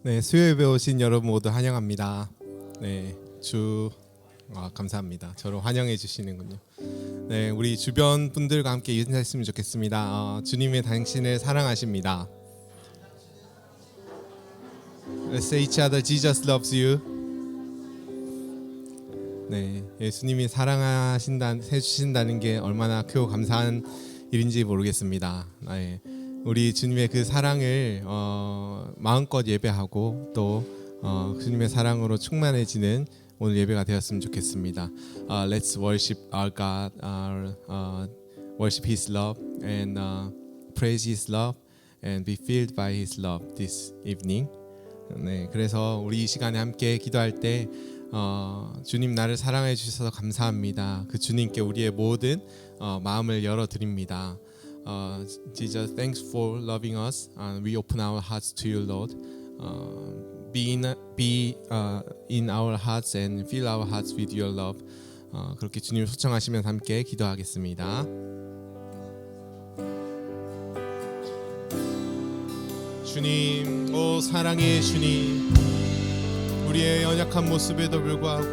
네, 수요예배 오신 여러분 모두 환영합니다. 네, 감사합니다. 저를 환영해 주시는군요. 네, 우리 주변 분들과 함께 인사했으면 좋겠습니다. 주님의 당신을 사랑하십니다. Let's say each other, Jesus loves you. 네, 예수님이 해주신다는 게 얼마나 크고 감사한 일인지 모르겠습니다. 네, 우리 주님의 그 사랑을 마음껏 예배하고 또 주님의 사랑으로 충만해지는 오늘 예배가 되었으면 좋겠습니다. Let's worship our God, worship His love and praise His love and be filled by His love this evening. 네, 그래서 우리 이 시간에 함께 기도할 때 주님 나를 사랑해 주셔서 감사합니다. 그 주님께 우리의 모든 마음을 열어드립니다. Jesus, thanks for loving us. We open our hearts to you, Lord. Be in our hearts and fill our hearts with your love. 그렇게 주님을 초청하시면서 함께 기도하겠습니다. 주님, 오 사랑의 주님, 우리의 연약한 모습에도 불구하고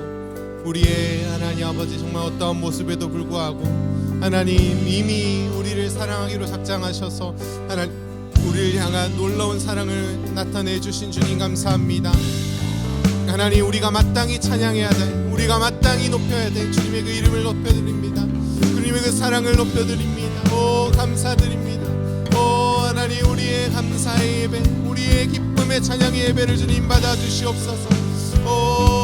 우리의 하나님 아버지 정말 어떠한 모습에도 불구하고 하나님 이미 우리를 사랑하기로 작정하셔서 하나님 우리를 향한 놀라운 사랑을 나타내 주신 주님 감사합니다. 하나님 우리가 마땅히 찬양해야 돼, 우리가 마땅히 높여야 돼. 주님의 그 이름을 높여드립니다. 주님의 그 사랑을 높여드립니다. 오 감사드립니다. 오 하나님 우리의 감사의 예배, 우리의 기쁨의 찬양의 예배를 주님 받아주시옵소서. 오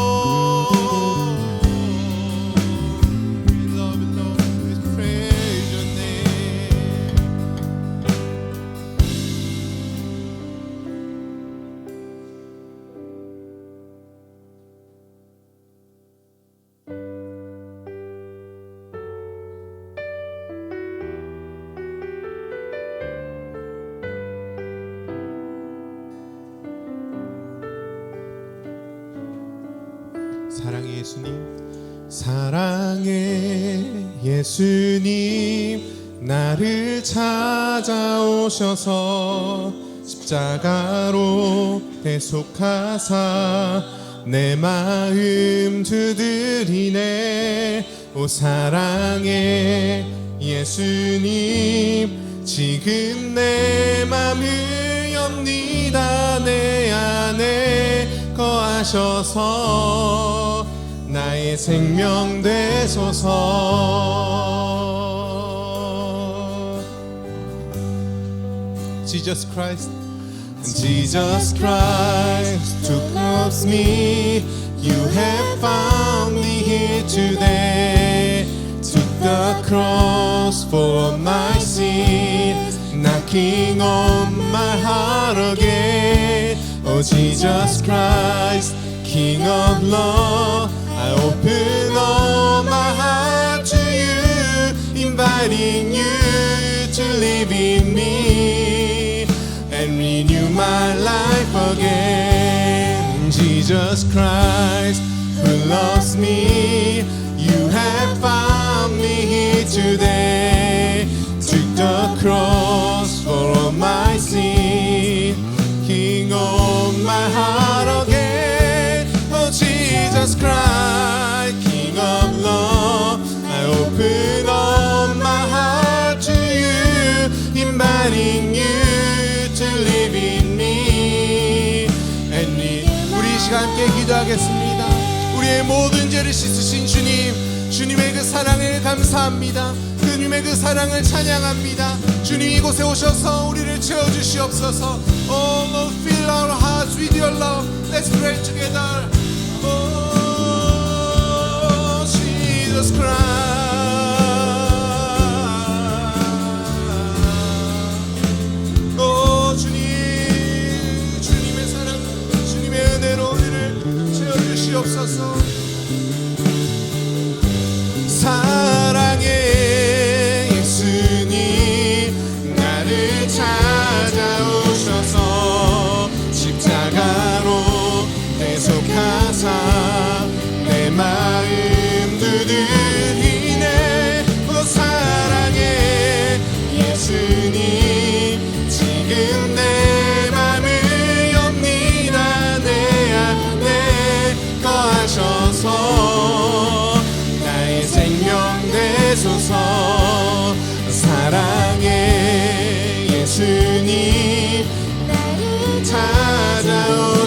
사랑의 예수님, 사랑의 예수님, 나를 찾아오셔서 십자가로 대속하사 내 마음 두드리네. 오 사랑의 예수님, 지금 내 맘을 엽니다. 내 안에 거하셔서 나의 생명 되소서. Jesus Christ, Jesus Christ took up me. You have found me here today. Took the cross for my sin, knocking on my heart again. Oh Jesus Christ, King of love, I open all my heart to you, inviting you to live in me and renew my life again. Jesus Christ, who loves me, you have found me here today. Took the cross for all my sin, King of my heart again. Oh Jesus Christ, King of love, I open all my heart to you, inviting you to live in me and me. 우리 이 시간 함께 기도하겠습니다. 우리의 모든 죄를 씻으신 주님, 주님의 그 사랑을 감사합니다. 주님의 그 사랑을 찬양합니다. 주님 이곳에 오셔서 우리를 채워주시옵소서. Oh Lord, fill our hearts with your love. Let's pray together. Oh Jesus Christ. Oh 주님, 주님의 사랑, 주님의 은혜로 우리를 채워주시옵소서. 사랑의 예수님, 나를 찾아오셔서 십자가로 대속하사 내 마음 두드리네. 오 사랑의 예수님, 지금 내 맘을 엽니다.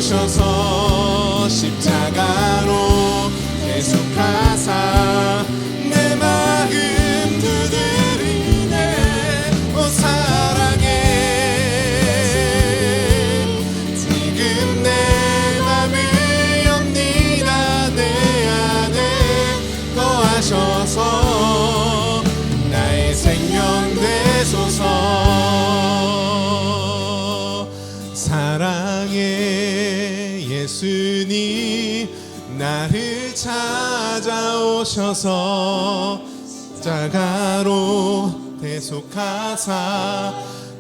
찾아오셔서 십자가로 대속하사 내 마음 두드리네. 오 사랑해 지금 내 맘을 엽니다. 내 안에 거하셔서 나의 생명 되소서. 사랑의 예수님 나를 찾아오셔서 십자가로 대속하사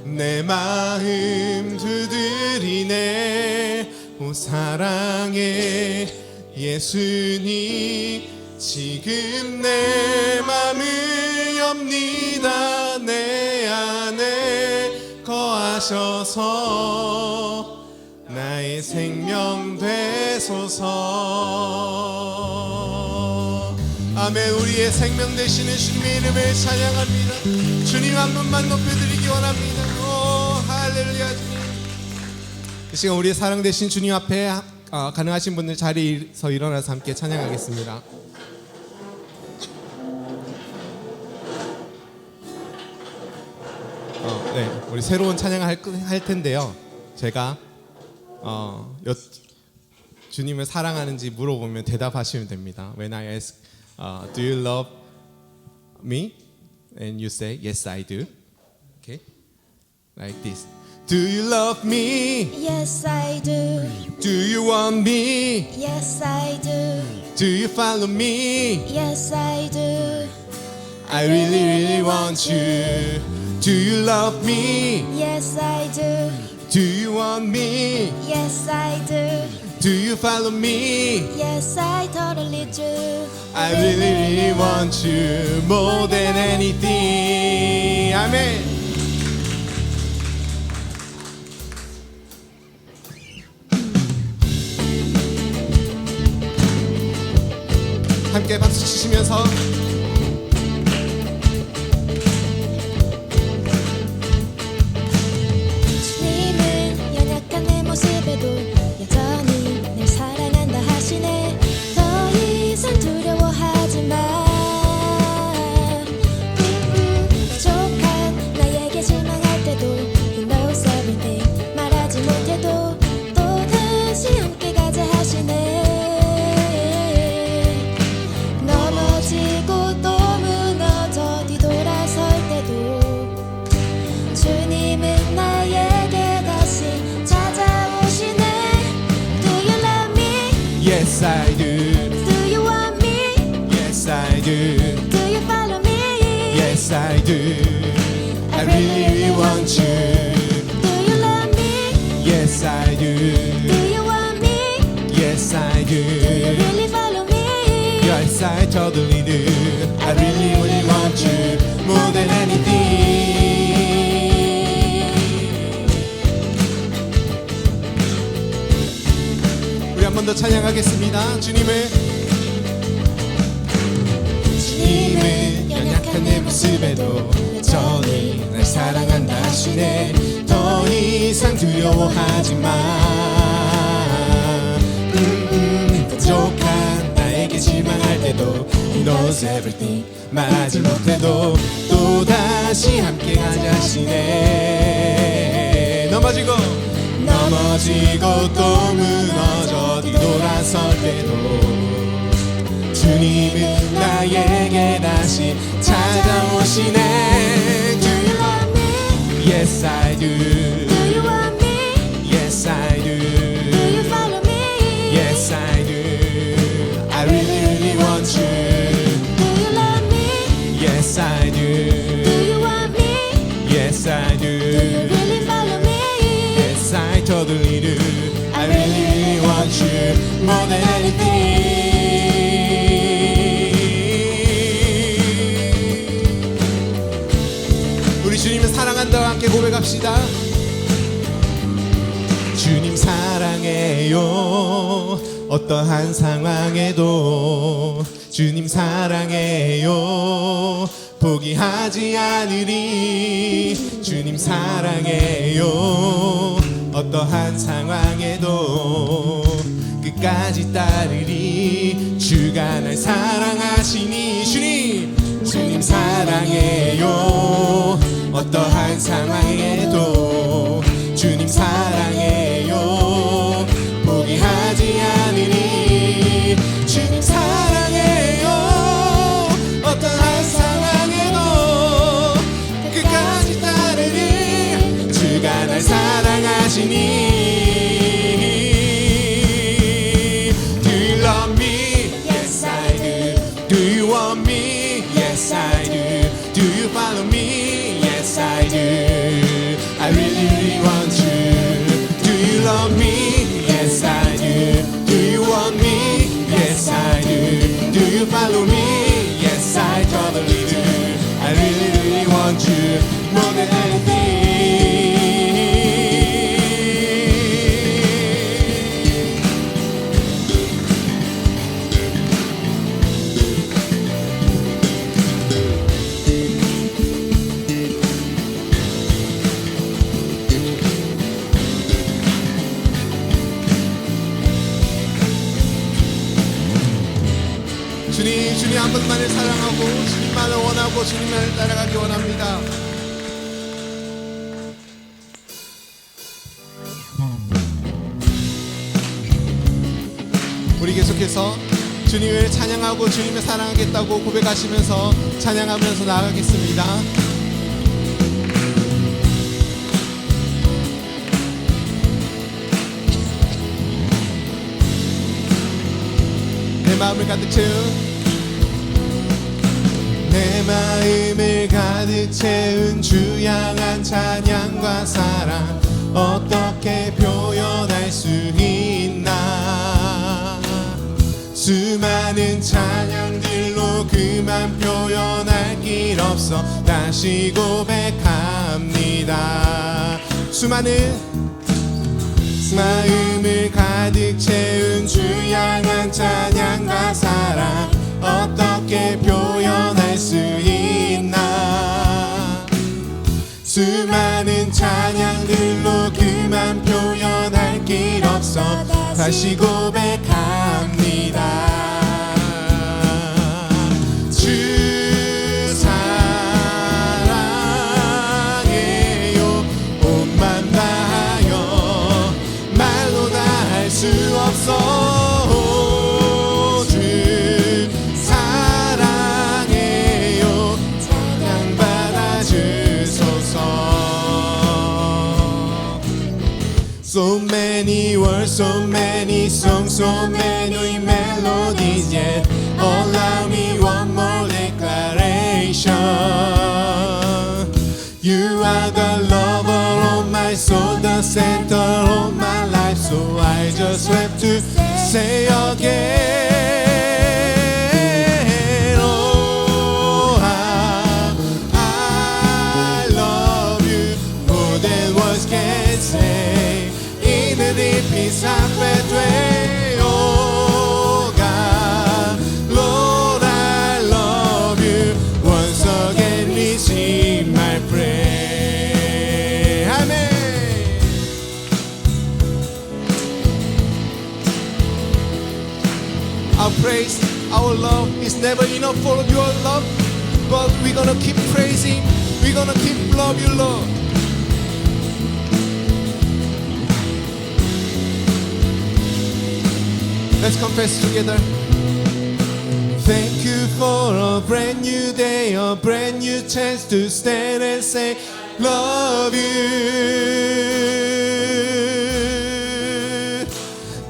내 마음 두드리네. 오 사랑의 예수님 지금 내 맘을 엽니다. 내 안에 거하셔서 나의 생명 되소서. 아멘. 우리의 생명 되시는 주님의 이름을 찬양합니다. 주님 한 분만 높여드리기 원합니다. 오 할렐루야. 주님 이 시간 우리의 사랑 되신 주님 앞에 가능하신 분들 자리에서 일어나서 함께 찬양하겠습니다. 네, 우리 새로운 찬양을 할 텐데요. 제가 주님을 사랑하는지 물어보면 대답하시면 됩니다. When I ask, do you love me? And you say, yes, I do. Okay, like this. Do you love me? Yes, I do. Do you want me? Yes, I do. Do you follow me? Yes, I do. I really, really want you. Do you love me? Yes, I do. Do you want me? Yes, I do. Do you follow me? Yes, I totally do. I really, really want you more than anything. 아멘. 함께 박수 치시면서 주님은 연약한 내 모습에도 여전히 날 사랑한다 하시네. 더 이상 두려워하지 마. 부족한 나에게 실망할 때도 He knows everything. 말하지 못해도 또 다시 함께 가자 하시네. 넘어지고 또 무너져 뒤돌아설 때도 주님은 나에게 다시 찾아오시네. Do you love me? Yes I do. Do you want me? Yes I do. Do you follow me? Yes I do. I really, really want you. Do you love me? Yes I do. Do you want me? Yes I Do you do. really follow me? Yes I totally do. I really, really want you more than anything. 우리 한 번 더 찬양하겠습니다. 주님을 연약한 내 모습에도 여전히 날 사랑한다 하시네. 더 이상 두려워하지 마. 부족한 나에게 실망할 때도 He knows everything. 말하지 못해도 또 다시 함께 가자 하시네. 넘어지고 또 무너져 뒤돌아설 때도 주님은 나에게 다시 찾아오시네. Do you love me? Yes I do. Do you want me? Yes I do. Do you follow me? Yes I do. I really, really want you. Do you love me? Yes I do. Do you want me? Yes I Do you do. really follow me? Yes I totally do. I really, really want you more than anything. 우리 주님을 사랑한다고 함께 고백합시다. 주님 사랑해요. 어떠한 상황에도 주님 사랑해요. 포기하지 않으리. 주님 사랑해요. 어떠한 상황에도 끝까지 따르리. 주가 날 사랑하시니 주님 사랑해요. 어떠한 상황에도 주님 사랑해요. 포기하지 않으리. 주님 사랑해요. 어떠한 상황에도 끝까지 따르리. 주가 날 사랑하시니. Do you love me? Yes I do. Do you want me? Yes I do. Do you follow me? Yes I do. I really really want you. Do you love me? Yes I do. Do you want me? Yes I do. Do you follow me? Yes I totally do. I really really want you more than anything. 주님 한 분만을 사랑하고 주님만을 원하고 주님만을 따라가기 원합니다. 우리 계속해서 주님을 찬양하고 주님을 사랑하겠다고 고백하시면서 찬양하면서 나아가겠습니다. 내 마음을 가득 채운 내 마음을 가득 채운 주 향한 찬양과 사랑 어떻게 표현할 수 있나. 수많은 찬양들로 그만 표현할 길 없어 다시 고백합니다. 수많은 마음을 가득 채운 주 향한 찬양과 사랑 어떻게 표현할 수 있나. 수많은 찬양들로 그만 표현할 길 없어 다시 고백합니다. 주 사랑해요. 온맘 다하여 말로 다 할 수 없어. 주 사랑해요. 찬양 받아주소서. So many words, so many songs, so many melodies, yet allow me one more declaration. You are the lover of my soul, the center of my life, so I just have to say again, oh how I love you more than words can say. In the deepest secret way, oh God, Lord I love you. Once again receive my prayer. Amen. Our praise, our love is never enough for your love, but we're gonna keep praising, we're gonna keep love you, Lord. Let's confess together. Thank you for a brand new day, a brand new chance to stand and say, love you.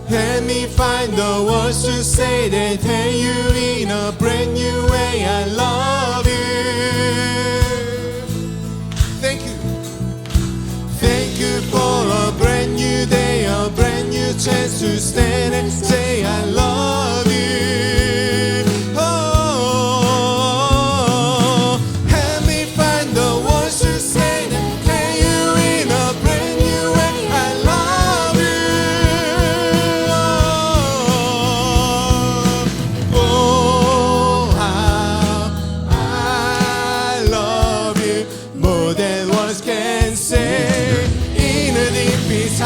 Let me find the words to say that tell you in a brand new way, I love you. Thank you. Thank you for a brand new day, a brand new chance to stand and say I love you. Oh, help me find the words to say that tell you in a brand new way I love you. Oh, how I love you more than words can say. In a deep peace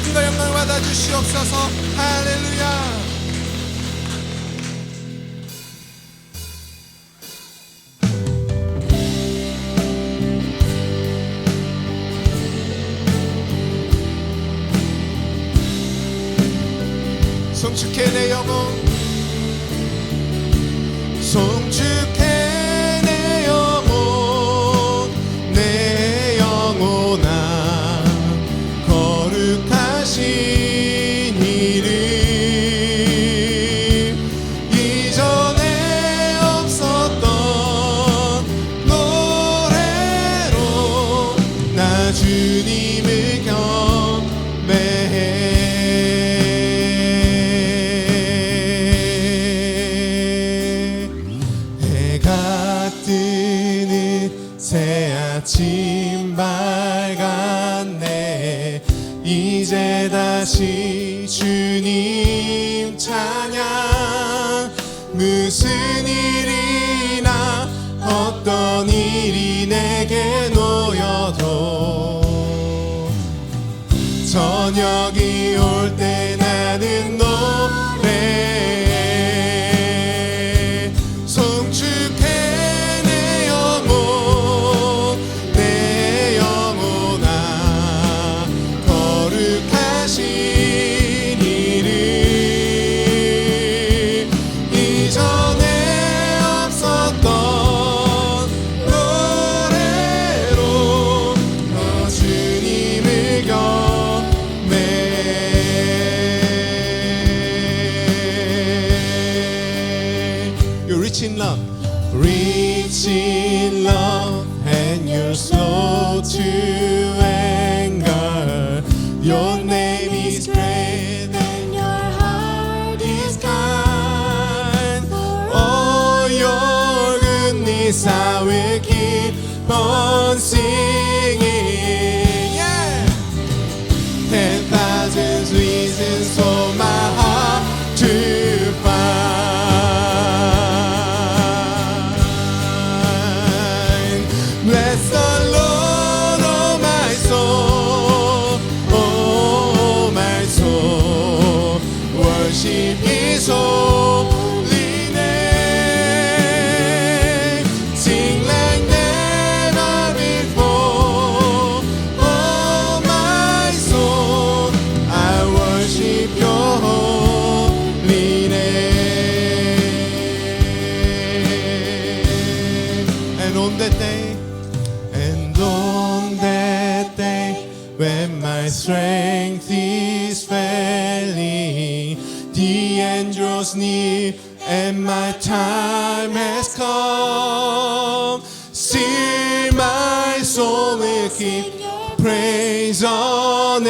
존귀가 영광을 받아 주시옵소서. 할렐루야. 송축해 내 영혼, 송축해 내 영혼, 내 영혼아 거룩하신 이름. 이전에 없었던 노래로 나 주님을 경배해. 새 아침 밝았네. 이제 다시 주님 찬양. 무슨 일이나 어떤 일이 내게 놓여도 저녁이 올 때 나는 노래해. 송축해 in love, rich in love, and you're slow to anger. Your name is great and your heart is kind. Oh, your goodness I will keep on singing. Yeah. 10,000 reasons for my heart to find. Bless the Lord, oh my soul, oh my soul. Worship His holy name. Sing like never before, oh my soul. I worship Your holy name. And on that day, when my strength is failing, the end draws near and my time has come. Still my soul will keep praise unending.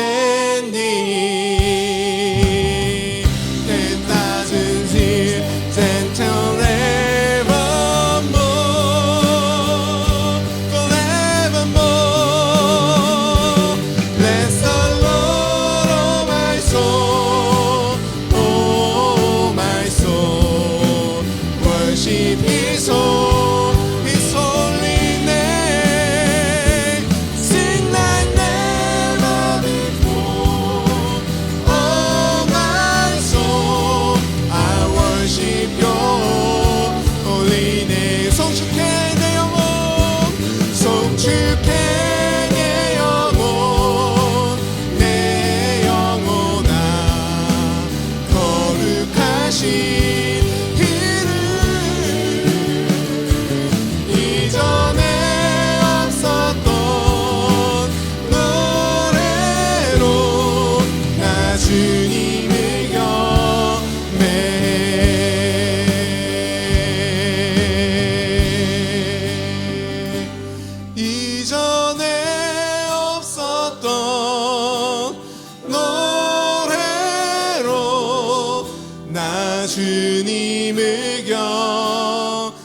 10,000 years and forevermore, forevermore. Bless the Lord, oh my soul, oh my soul. Worship His holy name. Sing like never before, oh my soul. I worship Your holy name. 송축해 내 영혼, 송축해 내 영혼, 내 영혼아 거룩하신 이름. 이전에 없었던 노래로 나 주님을 경배해. 이전에 없었던 노래로 나 주님을 경배해.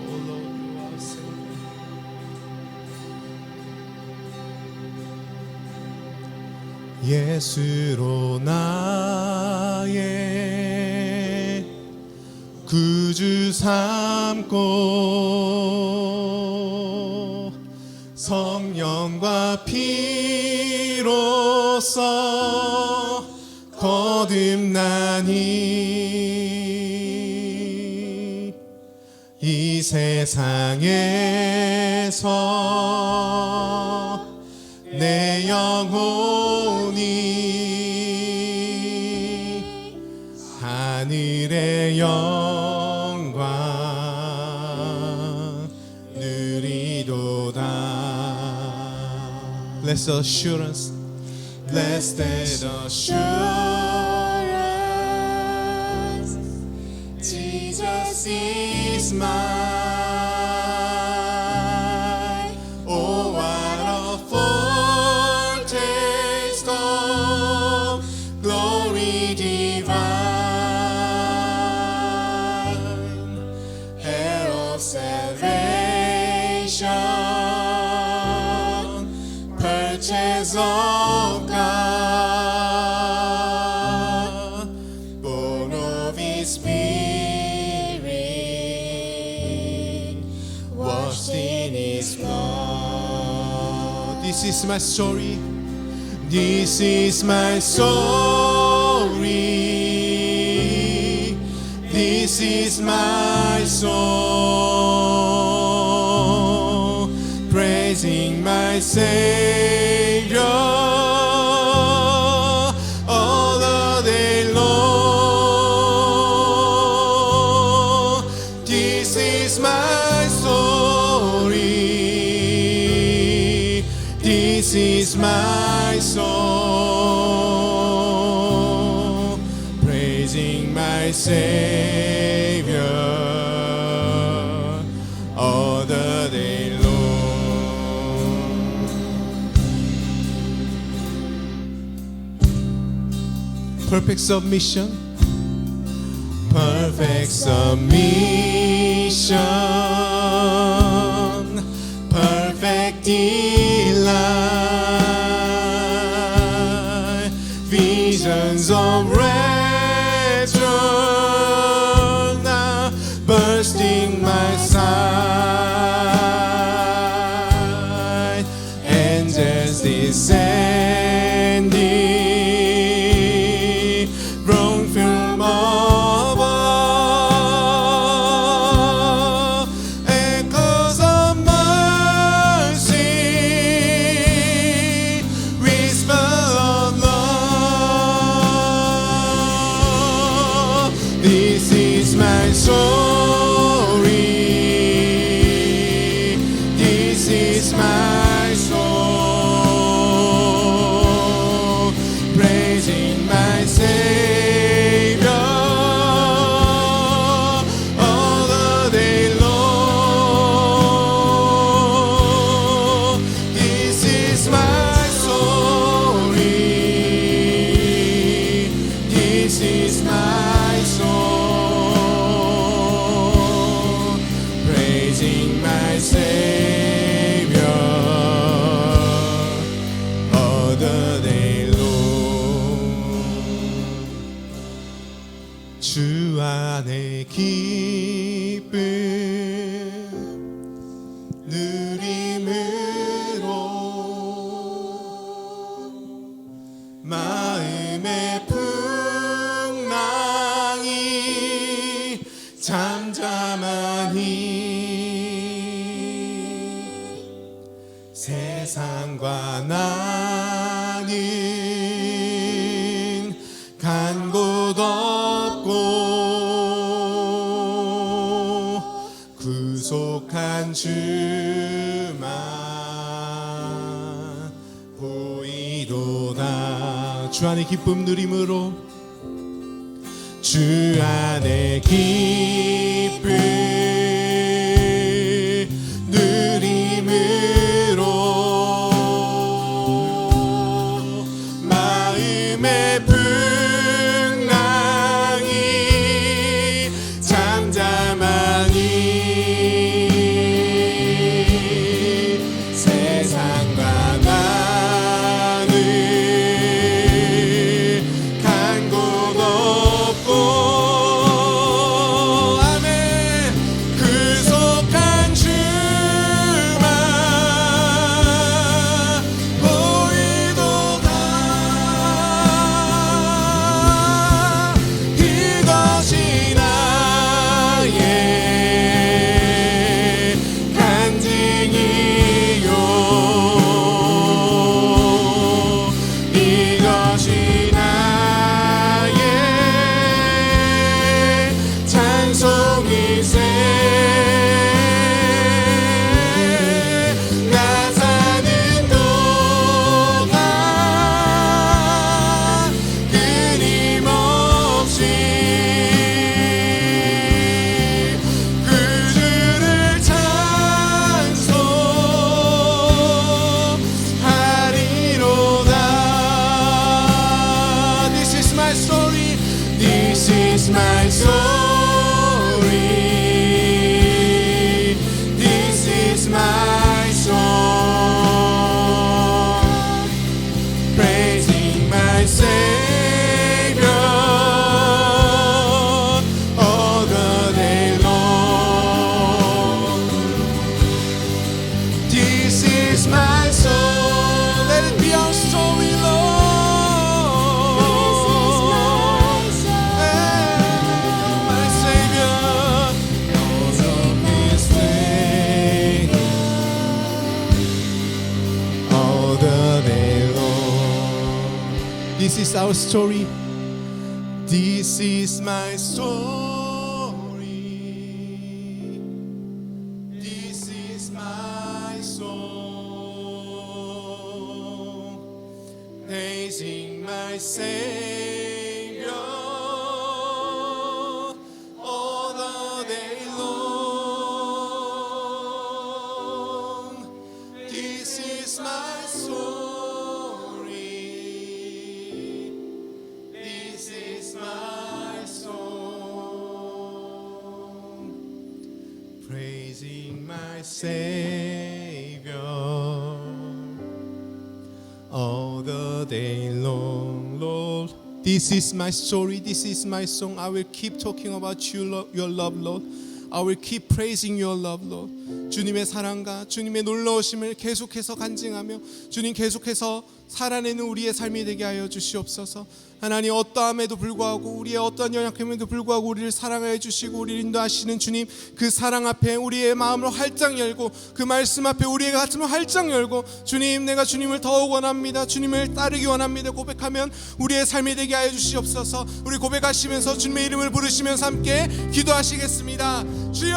Oh Lord, You are Savior. 예수로 나의 구주 삼고 성령과 피로써 거듭나니 이 세상에서 내 영혼이 하늘의 영광 누리도다. Blessed assurance, blessed assurance, Jesus is mine. Oh, what a foretaste of glory divine, heir of salvation, purchase of God, born of His Spirit, washed in His blood. This is my story. This is my story. This is my song, praising my Savior all the day long. This is my story. This is my song, praising my Savior all the day long. Perfect submission, perfect submission, perfect delight, visions of rapture now bursting my sight, angels descending, throne film above, echoes of mercy, whisper of love. This is my story. This is my song, praising my Savior all the day long. This is my story. This is my song, praising my Savior all the day long. 주 안에 기쁨 누림으로 마음의 풍랑이 잠잠하니 세상과 나는 간 곳 없고 구속한 주만 보이도다. 주 안의 기쁨 누림으로, 주 안의 기쁨 누림으로 마음의 풍랑이 잠잠하니 세상과 나는 is our story. This is my story. This is my song, praising my Savior all the day long. This is my story. This is my song, praising my Savior all the day long. Lord, this is my story, this is my song. I will keep talking about you, your love, Lord. I will keep praising your love, Lord. 주님의 사랑과 주님의 놀라우심을 계속해서 간증하며 주님 계속해서 살아내는 우리의 삶이 되게 하여 주시옵소서. 하나님, 어떠함에도 불구하고 우리의 어떠한 연약함에도 불구하고 우리를 사랑하여 주시고 우리를 인도하시는 주님, 그 사랑 앞에 우리의 마음을 활짝 열고 그 말씀 앞에 우리의 가슴을 활짝 열고 주님, 내가 주님을 더욱 원합니다, 주님을 따르기 원합니다 고백하면 우리의 삶이 되게 하여 주시옵소서. 우리 고백하시면서 주님의 이름을 부르시면서 함께 기도하시겠습니다. 주여,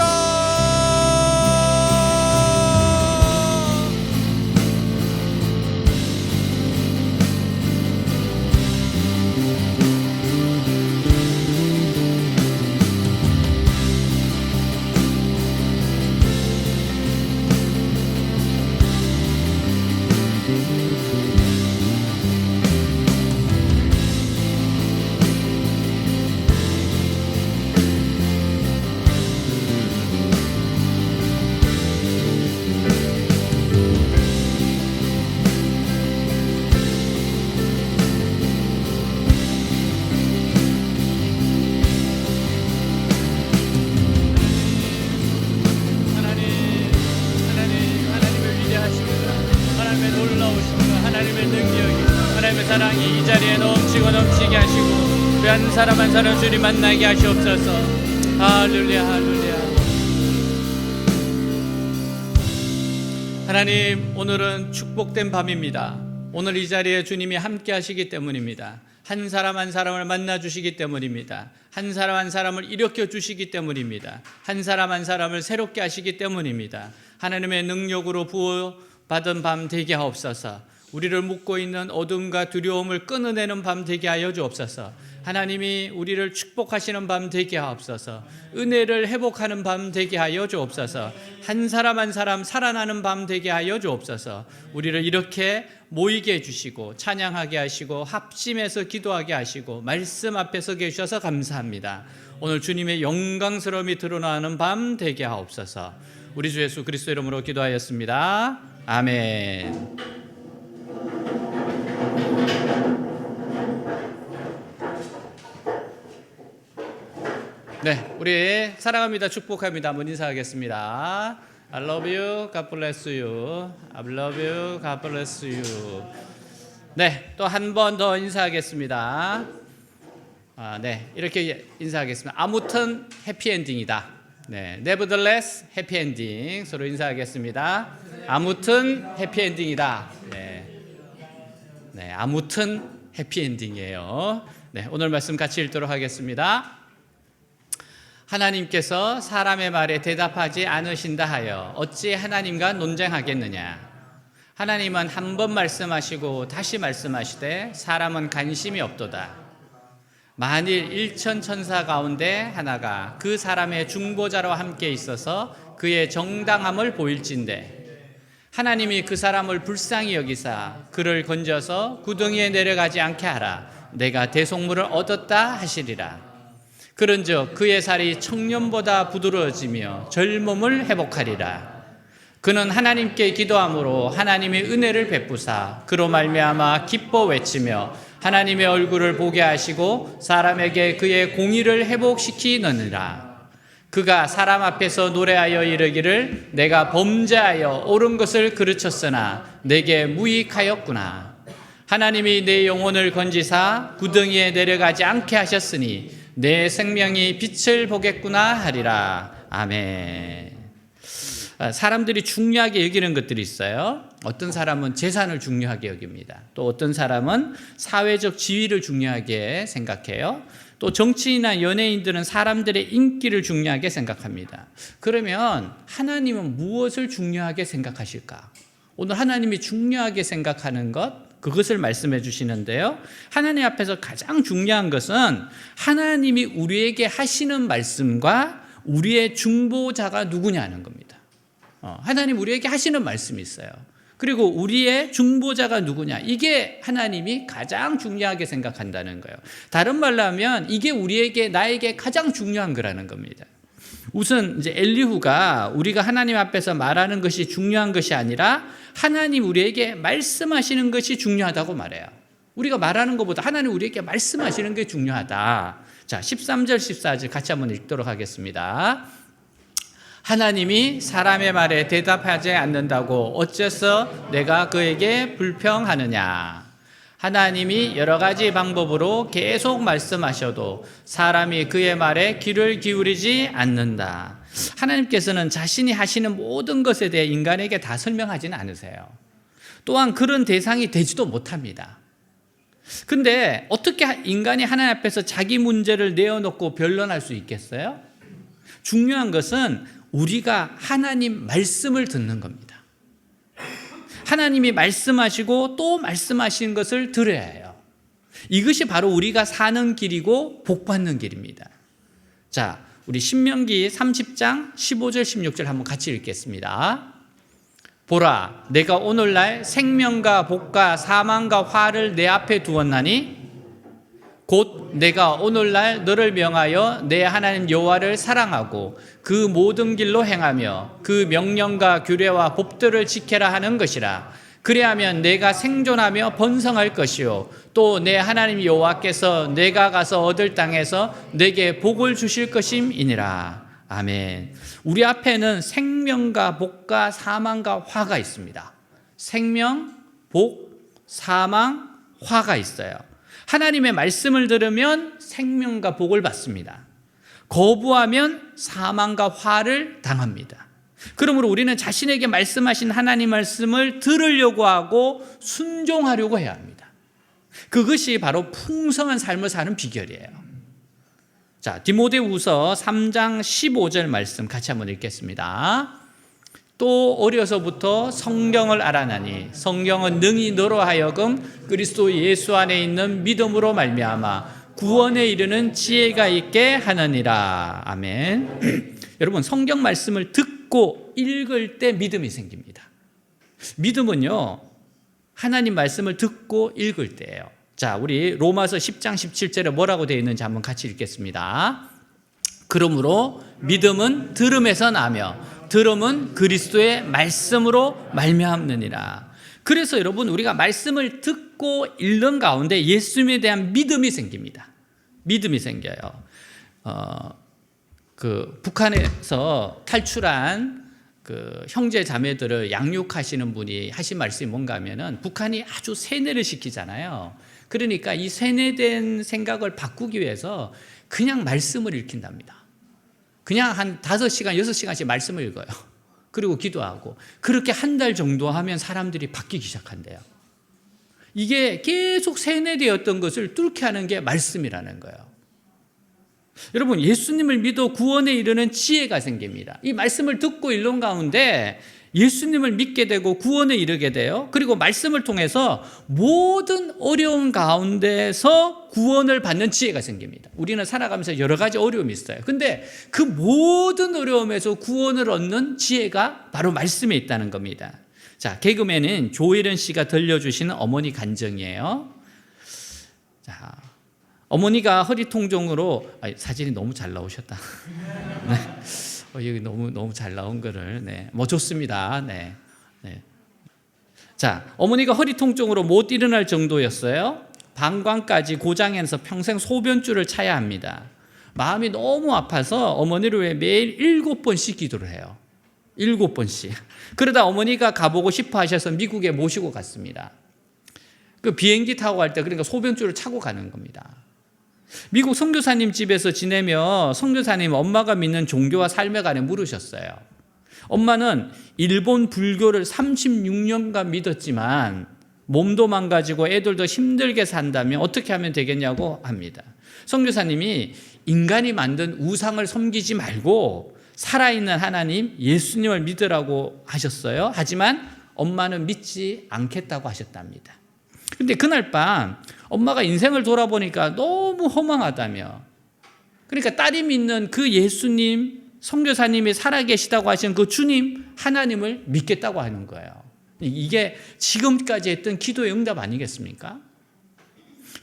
사랑이 이 자리에 넘치고 넘치게 하시고 우리 한 사람 한 사람 주님 만나게 하시옵소서. 할렐루야, 할렐루야. 하나님, 오늘은 축복된 밤입니다. 오늘 이 자리에 주님이 함께 하시기 때문입니다. 한 사람 한 사람을 만나 주시기 때문입니다. 한 사람 한 사람을 일으켜 주시기 때문입니다. 한 사람 한 사람을 새롭게 하시기 때문입니다. 하나님의 능력으로 부어받은 밤 되게 하옵소서. 우리를 묶고 있는 어둠과 두려움을 끊어내는 밤 되게 하여 주옵소서. 하나님이 우리를 축복하시는 밤 되게 하옵소서. 은혜를 회복하는 밤 되게 하여 주옵소서. 한 사람 한 사람 살아나는 밤 되게 하여 주옵소서. 우리를 이렇게 모이게 해주시고 찬양하게 하시고 합심해서 기도하게 하시고 말씀 앞에 서게 해주셔서 감사합니다. 오늘 주님의 영광스러움이 드러나는 밤 되게 하옵소서. 우리 주 예수 그리스도 이름으로 기도하였습니다. 아멘. 네, 우리 사랑합니다, 축복합니다 한번 인사하겠습니다. I love you, God bless you. I love you, God bless you. 네, 또 한 번 더 인사하겠습니다. 네, 이렇게 인사하겠습니다. 아무튼 해피엔딩이다. 네, nevertheless 해피엔딩 서로 인사하겠습니다. 아무튼 해피엔딩이다. 네, 아무튼 해피엔딩이에요. 네, 오늘 말씀 같이 읽도록 하겠습니다. 하나님께서 사람의 말에 대답하지 않으신다 하여 어찌 하나님과 논쟁하겠느냐. 하나님은 한 번 말씀하시고 다시 말씀하시되 사람은 관심이 없도다. 만일 1천 천사 가운데 하나가 그 사람의 중보자로 함께 있어서 그의 정당함을 보일진대 하나님이 그 사람을 불쌍히 여기사 그를 건져서 구덩이에 내려가지 않게 하라. 내가 대속물을 얻었다 하시리라. 그런즉 그의 살이 청년보다 부드러워지며 젊음을 회복하리라. 그는 하나님께 기도함으로 하나님의 은혜를 베푸사 그로 말미암아 기뻐 외치며 하나님의 얼굴을 보게 하시고 사람에게 그의 공의를 회복시키느니라. 그가 사람 앞에서 노래하여 이르기를 내가 범죄하여 옳은 것을 그르쳤으나 내게 무익하였구나. 하나님이 내 영혼을 건지사 구덩이에 내려가지 않게 하셨으니 내 생명이 빛을 보겠구나 하리라. 아멘. 사람들이 중요하게 여기는 것들이 있어요. 어떤 사람은 재산을 중요하게 여깁니다. 또 어떤 사람은 사회적 지위를 중요하게 생각해요. 또 정치인이나 연예인들은 사람들의 인기를 중요하게 생각합니다. 그러면 하나님은 무엇을 중요하게 생각하실까? 오늘 하나님이 중요하게 생각하는 것, 그것을 말씀해 주시는데요. 하나님 앞에서 가장 중요한 것은 하나님이 우리에게 하시는 말씀과 우리의 중보자가 누구냐는 겁니다. 하나님 우리에게 하시는 말씀이 있어요. 그리고 우리의 중보자가 누구냐, 이게 하나님이 가장 중요하게 생각한다는 거예요. 다른 말로 하면 이게 나에게 가장 중요한 거라는 겁니다. 우선 이제 엘리후가 우리가 하나님 앞에서 말하는 것이 중요한 것이 아니라 하나님 우리에게 말씀하시는 것이 중요하다고 말해요. 우리가 말하는 것보다 하나님 우리에게 말씀하시는 게 중요하다. 자, 13절 14절 같이 한번 읽도록 하겠습니다. 하나님이 사람의 말에 대답하지 않는다고 어째서 내가 그에게 불평하느냐. 하나님이 여러 가지 방법으로 계속 말씀하셔도 사람이 그의 말에 귀를 기울이지 않는다. 하나님께서는 자신이 하시는 모든 것에 대해 인간에게 다 설명하지는 않으세요. 또한 그런 대상이 되지도 못합니다. 근데 어떻게 인간이 하나님 앞에서 자기 문제를 내어놓고 변론할 수 있겠어요? 중요한 것은 우리가 하나님 말씀을 듣는 겁니다. 하나님이 말씀하시고 또 말씀하시는 것을 들어야 해요. 이것이 바로 우리가 사는 길이고 복받는 길입니다. 자, 우리 신명기 30장 15절 16절 한번 같이 읽겠습니다. 보라, 내가 오늘날 생명과 복과 사망과 화를 내 앞에 두었나니 곧 내가 오늘날 너를 명하여 내 하나님 여호와를 사랑하고 그 모든 길로 행하며 그 명령과 규례와 법들을 지켜라 하는 것이라. 그래야면 내가 생존하며 번성할 것이요 또 내 하나님 여호와께서 내가 가서 얻을 땅에서 내게 복을 주실 것임이니라. 아멘. 우리 앞에는 생명과 복과 사망과 화가 있습니다. 생명, 복, 사망, 화가 있어요. 하나님의 말씀을 들으면 생명과 복을 받습니다. 거부하면 사망과 화를 당합니다. 그러므로 우리는 자신에게 말씀하신 하나님 말씀을 들으려고 하고 순종하려고 해야 합니다. 그것이 바로 풍성한 삶을 사는 비결이에요. 자, 디모데후서 3장 15절 말씀 같이 한번 읽겠습니다. 또 어려서부터 성경을 알아나니 성경은 능히 너로 하여금 그리스도 예수 안에 있는 믿음으로 말미암아 구원에 이르는 지혜가 있게 하느니라. 아멘. 여러분, 성경 말씀을 듣고 읽을 때 믿음이 생깁니다. 믿음은요, 하나님 말씀을 듣고 읽을 때예요. 자, 우리 로마서 10장 17절에 뭐라고 되어 있는지 한번 같이 읽겠습니다. 그러므로 믿음은 들음에서 나며 들음은 그리스도의 말씀으로 말미암느니라. 그래서 여러분, 우리가 말씀을 듣고 읽는 가운데 예수님에 대한 믿음이 생깁니다. 믿음이 생겨요. 북한에서 탈출한 그 형제 자매들을 양육하시는 분이 하신 말씀이 뭔가 하면은 북한이 아주 세뇌를 시키잖아요. 그러니까 이 세뇌된 생각을 바꾸기 위해서 그냥 말씀을 읽힌답니다. 그냥 한 5시간, 6시간씩 말씀을 읽어요. 그리고 기도하고. 그렇게 한 달 정도 하면 사람들이 바뀌기 시작한대요. 이게 계속 세뇌되었던 것을 뚫게 하는 게 말씀이라는 거예요. 여러분, 예수님을 믿어 구원에 이르는 지혜가 생깁니다. 이 말씀을 듣고 읽는 가운데 예수님을 믿게 되고 구원에 이르게 돼요. 그리고 말씀을 통해서 모든 어려움 가운데서 구원을 받는 지혜가 생깁니다. 우리는 살아가면서 여러 가지 어려움이 있어요. 근데 그 모든 어려움에서 구원을 얻는 지혜가 바로 말씀에 있다는 겁니다. 자, 개그맨은 조혜련 씨가 들려주시는 어머니 간증이에요. 자, 어머니가 허리 통증으로, 사진이 너무 잘 나오셨다. 네. 여기 너무 잘 나온 거를, 네. 뭐 좋습니다. 네. 네. 자, 어머니가 허리 통증으로 못 일어날 정도였어요. 방광까지 고장해서 평생 소변줄을 차야 합니다. 마음이 너무 아파서 어머니를 위해 매일 7번씩 기도를 해요. 7번씩. 그러다 어머니가 가보고 싶어 하셔서 미국에 모시고 갔습니다. 그 비행기 타고 갈 때 그러니까 소변줄을 차고 가는 겁니다. 미국 선교사님 집에서 지내며 선교사님 엄마가 믿는 종교와 삶에 관해 물으셨어요. 엄마는 일본 불교를 36년간 믿었지만 몸도 망가지고 애들도 힘들게 산다면 어떻게 하면 되겠냐고 합니다. 선교사님이 인간이 만든 우상을 섬기지 말고 살아있는 하나님 예수님을 믿으라고 하셨어요. 하지만 엄마는 믿지 않겠다고 하셨답니다. 근데 그날 밤 엄마가 인생을 돌아보니까 너무 허망하다며, 그러니까 딸이 믿는 그 예수님, 선교사님이 살아계시다고 하신 그 주님 하나님을 믿겠다고 하는 거예요. 이게 지금까지 했던 기도의 응답 아니겠습니까?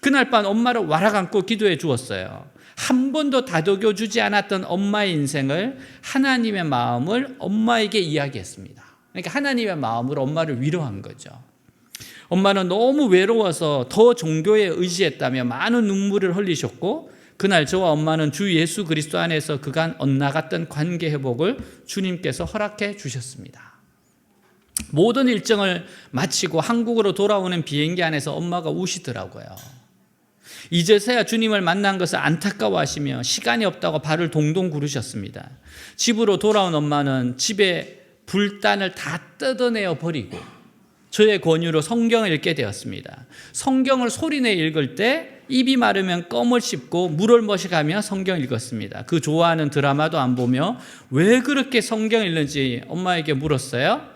그날 밤 엄마를 와락 안고 기도해 주었어요. 한 번도 다독여 주지 않았던 엄마의 인생을 하나님의 마음을 엄마에게 이야기했습니다. 그러니까 하나님의 마음으로 엄마를 위로한 거죠. 엄마는 너무 외로워서 더 종교에 의지했다며 많은 눈물을 흘리셨고, 그날 저와 엄마는 주 예수 그리스도 안에서 그간 엇나갔던 관계 회복을 주님께서 허락해 주셨습니다. 모든 일정을 마치고 한국으로 돌아오는 비행기 안에서 엄마가 우시더라고요. 이제서야 주님을 만난 것을 안타까워하시며 시간이 없다고 발을 동동 구르셨습니다. 집으로 돌아온 엄마는 집에 불단을 다 뜯어내어 버리고 저의 권유로 성경을 읽게 되었습니다. 성경을 소리내 읽을 때 입이 마르면 껌을 씹고 물을 머시가며 성경 읽었습니다. 그 좋아하는 드라마도 안 보며 왜 그렇게 성경 읽는지 엄마에게 물었어요.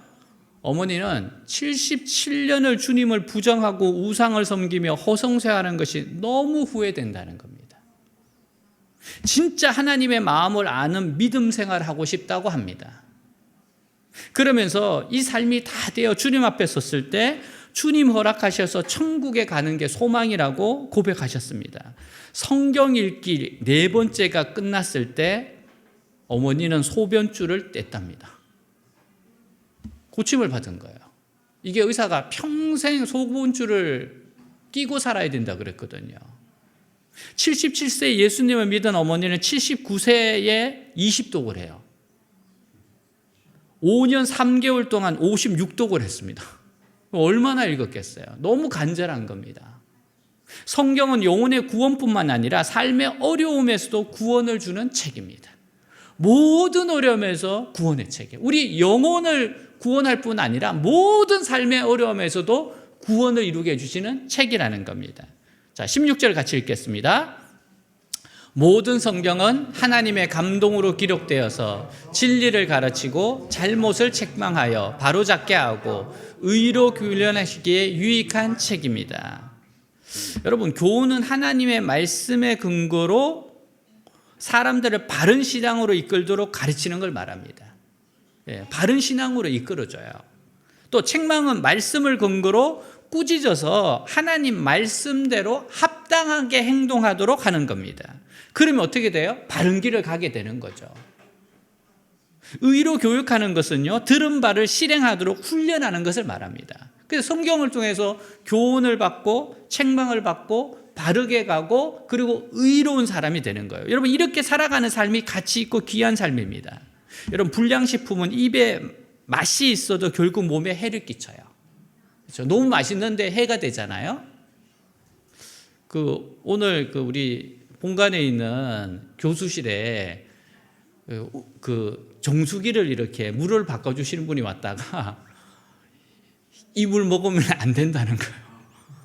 어머니는 77년을 주님을 부정하고 우상을 섬기며 허송세하는 것이 너무 후회된다는 겁니다. 진짜 하나님의 마음을 아는 믿음 생활을 하고 싶다고 합니다. 그러면서 이 삶이 다 되어 주님 앞에 섰을 때 주님 허락하셔서 천국에 가는 게 소망이라고 고백하셨습니다. 성경 읽기 4번째가 끝났을 때 어머니는 소변줄을 뗐답니다. 고침을 받은 거예요. 이게 의사가 평생 소변줄을 끼고 살아야 된다 그랬거든요. 77세 예수님을 믿은 어머니는 79세에 20독을 해요. 5년 3개월 동안 56독을 했습니다. 얼마나 읽었겠어요? 너무 간절한 겁니다. 성경은 영혼의 구원뿐만 아니라 삶의 어려움에서도 구원을 주는 책입니다. 모든 어려움에서 구원의 책이에요. 우리 영혼을 구원할 뿐 아니라 모든 삶의 어려움에서도 구원을 이루게 해주시는 책이라는 겁니다. 자, 16절 같이 읽겠습니다. 모든 성경은 하나님의 감동으로 기록되어서 진리를 가르치고 잘못을 책망하여 바로잡게 하고 의로 교련하시기에 유익한 책입니다. 여러분, 교훈은 하나님의 말씀의 근거로 사람들을 바른 신앙으로 이끌도록 가르치는 걸 말합니다. 바른 신앙으로 이끌어줘요. 또 책망은 말씀을 근거로 꾸짖어서 하나님 말씀대로 합당하게 행동하도록 하는 겁니다. 그러면 어떻게 돼요? 바른 길을 가게 되는 거죠. 의로 교육하는 것은요, 들은 바를 실행하도록 훈련하는 것을 말합니다. 그래서 성경을 통해서 교훈을 받고 책망을 받고 바르게 가고 그리고 의로운 사람이 되는 거예요. 여러분, 이렇게 살아가는 삶이 가치 있고 귀한 삶입니다. 여러분, 불량식품은 입에 맛이 있어도 결국 몸에 해를 끼쳐요. 그렇죠? 너무 맛있는데 해가 되잖아요. 오늘 우리 본관에 있는 교수실에 정수기를 이렇게 물을 바꿔주시는 분이 왔다가 이 물 먹으면 안 된다는 거예요.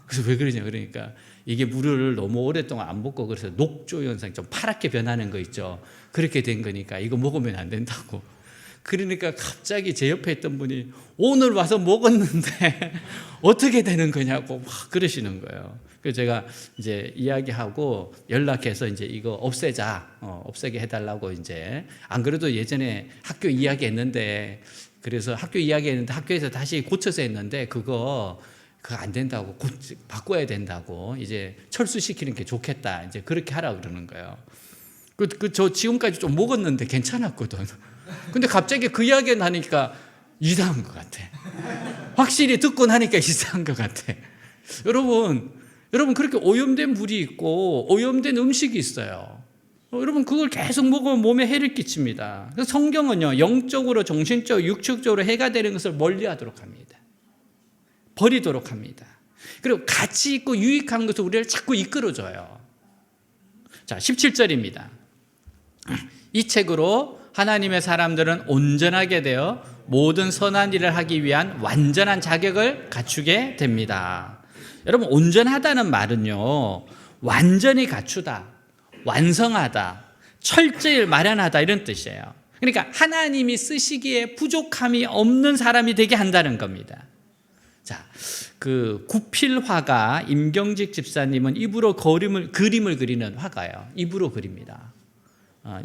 그래서 왜 그러냐 그러니까 이게 물을 너무 오랫동안 안 붓고 그래서 녹조 현상, 좀 파랗게 변하는 거 있죠. 그렇게 된 거니까 이거 먹으면 안 된다고. 그러니까 갑자기 제 옆에 있던 분이 오늘 와서 먹었는데 어떻게 되는 거냐고 막 그러시는 거예요. 그래서 제가 이제 이야기하고 연락해서 이제 이거 없애자, 없애게 해달라고 이제, 안 그래도 예전에 학교 이야기했는데, 그래서 학교 이야기했는데 학교에서 다시 고쳐서 했는데 그거 안 된다고, 바꿔야 된다고, 이제 철수시키는 게 좋겠다, 이제 그렇게 하라고 그러는 거예요. 저 지금까지 좀 먹었는데 괜찮았거든. 근데 갑자기 그 이야기 나니까 이상한 것 같아. 확실히 듣고 나니까 이상한 것 같아. 여러분 그렇게 오염된 물이 있고 오염된 음식이 있어요. 여러분 그걸 계속 먹으면 몸에 해를 끼칩니다. 그래서 성경은요, 영적으로, 정신적으로, 육축적으로 해가 되는 것을 멀리하도록 합니다. 버리도록 합니다. 그리고 가치 있고 유익한 것을 우리를 자꾸 이끌어줘요. 자, 17절입니다. 이 책으로 하나님의 사람들은 온전하게 되어 모든 선한 일을 하기 위한 완전한 자격을 갖추게 됩니다. 여러분, 온전하다는 말은요, 완전히 갖추다, 완성하다, 철저히 마련하다 이런 뜻이에요. 그러니까 하나님이 쓰시기에 부족함이 없는 사람이 되게 한다는 겁니다. 자, 그 구필화가 임경직 집사님은 입으로 그림을 그리는 화가예요. 입으로 그립니다.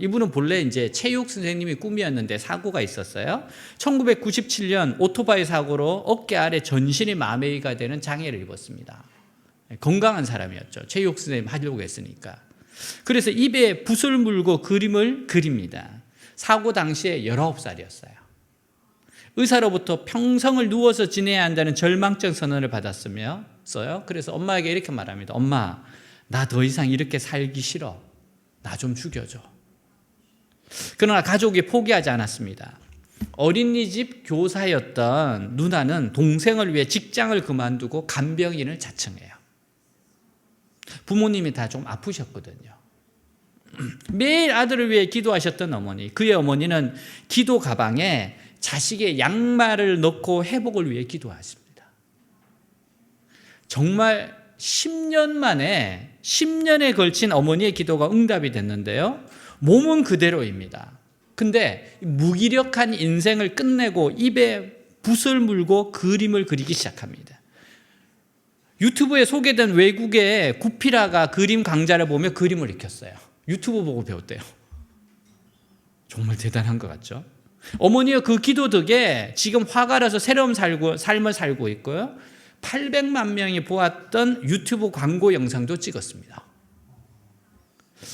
이분은 본래 이제 체육 선생님이 꿈이었는데 사고가 있었어요. 1997년 오토바이 사고로 어깨 아래 전신이 마메이가 되는 장애를 입었습니다. 건강한 사람이었죠. 체육 선생님 하려고 했으니까. 그래서 입에 붓을 물고 그림을 그립니다. 사고 당시에 19살이었어요. 의사로부터 평생을 누워서 지내야 한다는 절망적 선언을 받았으며 그래서 엄마에게 이렇게 말합니다. 엄마, 나 더 이상 이렇게 살기 싫어. 나 좀 죽여줘. 그러나 가족이 포기하지 않았습니다. 어린이집 교사였던 누나는 동생을 위해 직장을 그만두고 간병인을 자청해요. 부모님이 다 좀 아프셨거든요. 매일 아들을 위해 기도하셨던 어머니, 그의 어머니는 기도 가방에 자식의 양말을 넣고 회복을 위해 기도하십니다. 정말 10년 만에 10년에 걸친 어머니의 기도가 응답이 됐는데요. 몸은 그대로입니다. 근데 무기력한 인생을 끝내고 입에 붓을 물고 그림을 그리기 시작합니다. 유튜브에 소개된 외국의 구피라가 그림 강좌를 보며 그림을 익혔어요. 유튜브 보고 배웠대요. 정말 대단한 것 같죠? 어머니의 그 기도 덕에 지금 화가라서 새로운 삶을 살고 있고요. 800만 명이 보았던 유튜브 광고 영상도 찍었습니다.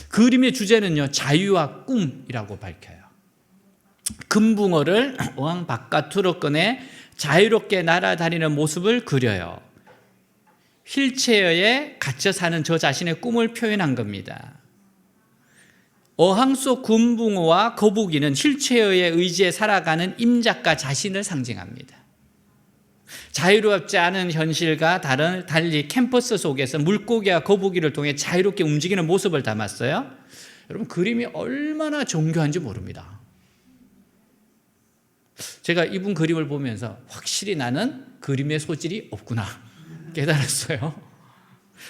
그림의 주제는요, 자유와 꿈이라고 밝혀요. 금붕어를 어항 바깥으로 꺼내 자유롭게 날아다니는 모습을 그려요. 휠체어에 갇혀 사는 저 자신의 꿈을 표현한 겁니다. 어항 속 금붕어와 거북이는 휠체어의 의지에 살아가는 임작가 자신을 상징합니다. 자유롭지 않은 현실과 달리 캠퍼스 속에서 물고기와 거북이를 통해 자유롭게 움직이는 모습을 담았어요. 여러분, 그림이 얼마나 정교한지 모릅니다. 제가 이분 그림을 보면서 확실히 나는 그림의 소질이 없구나 깨달았어요.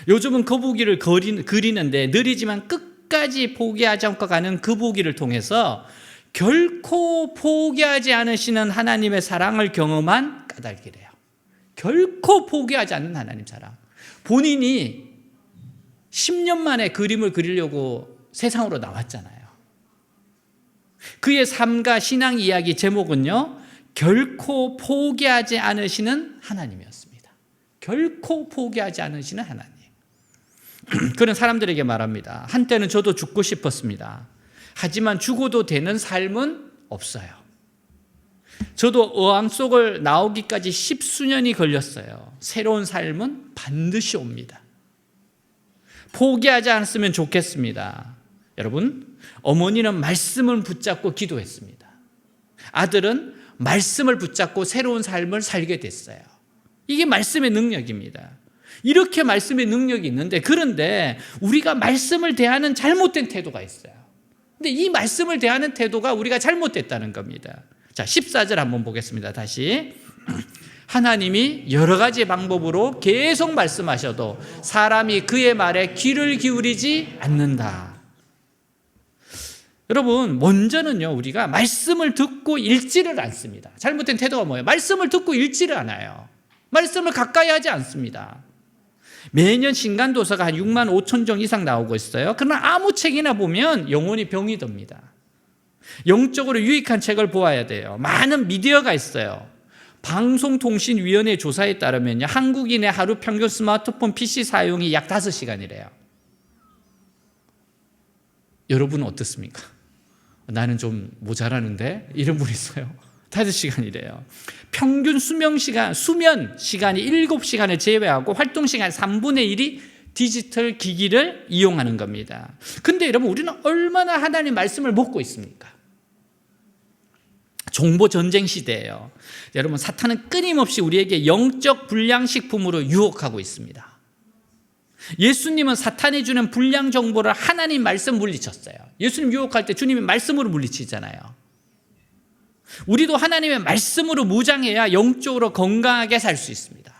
요즘은 거북이를 그리는데 느리지만 끝까지 포기하지 않고 가는 거북이를 통해서 결코 포기하지 않으시는 하나님의 사랑을 경험한 까닭이래요. 결코 포기하지 않는 하나님 사랑. 본인이 10년 만에 그림을 그리려고 세상으로 나왔잖아요. 그의 삶과 신앙 이야기 제목은요, 결코 포기하지 않으시는 하나님이었습니다. 결코 포기하지 않으시는 하나님. 그런 사람들에게 말합니다. 한때는 저도 죽고 싶었습니다. 하지만 죽어도 되는 삶은 없어요. 저도 어항 속을 나오기까지 10수년이 걸렸어요. 새로운 삶은 반드시 옵니다. 포기하지 않았으면 좋겠습니다. 여러분, 어머니는 말씀을 붙잡고 기도했습니다. 아들은 말씀을 붙잡고 새로운 삶을 살게 됐어요. 이게 말씀의 능력입니다. 이렇게 말씀의 능력이 있는데, 그런데 우리가 말씀을 대하는 잘못된 태도가 있어요. 근데 이 말씀을 대하는 태도가 우리가 잘못됐다는 겁니다. 자, 14절 한번 보겠습니다. 다시. 하나님이 여러 가지 방법으로 계속 말씀하셔도 사람이 그의 말에 귀를 기울이지 않는다. 여러분, 먼저는요, 우리가 말씀을 듣고 읽지를 않습니다. 잘못된 태도가 뭐예요? 말씀을 듣고 읽지를 않아요. 말씀을 가까이 하지 않습니다. 매년 신간도서가 한 6만 5천 종 이상 나오고 있어요. 그러나 아무 책이나 보면 영혼이 병이 듭니다. 영적으로 유익한 책을 보아야 돼요. 많은 미디어가 있어요. 방송통신위원회 조사에 따르면요, 한국인의 하루 평균 스마트폰 PC 사용이 약 5시간이래요. 여러분은 어떻습니까? 나는 좀 모자라는데? 이런 분 있어요. 5시간이래요. 평균 수면 시간이 7시간을 제외하고 활동 시간 3분의 1이 디지털 기기를 이용하는 겁니다. 근데 여러분, 우리는 얼마나 하나님 말씀을 먹고 있습니까? 정보 전쟁 시대예요. 여러분, 사탄은 끊임없이 우리에게 영적 불량식품으로 유혹하고 있습니다. 예수님은 사탄이 주는 불량 정보를 하나님 말씀 물리쳤어요. 예수님 유혹할 때 주님이 말씀으로 물리치잖아요. 우리도 하나님의 말씀으로 무장해야 영적으로 건강하게 살 수 있습니다.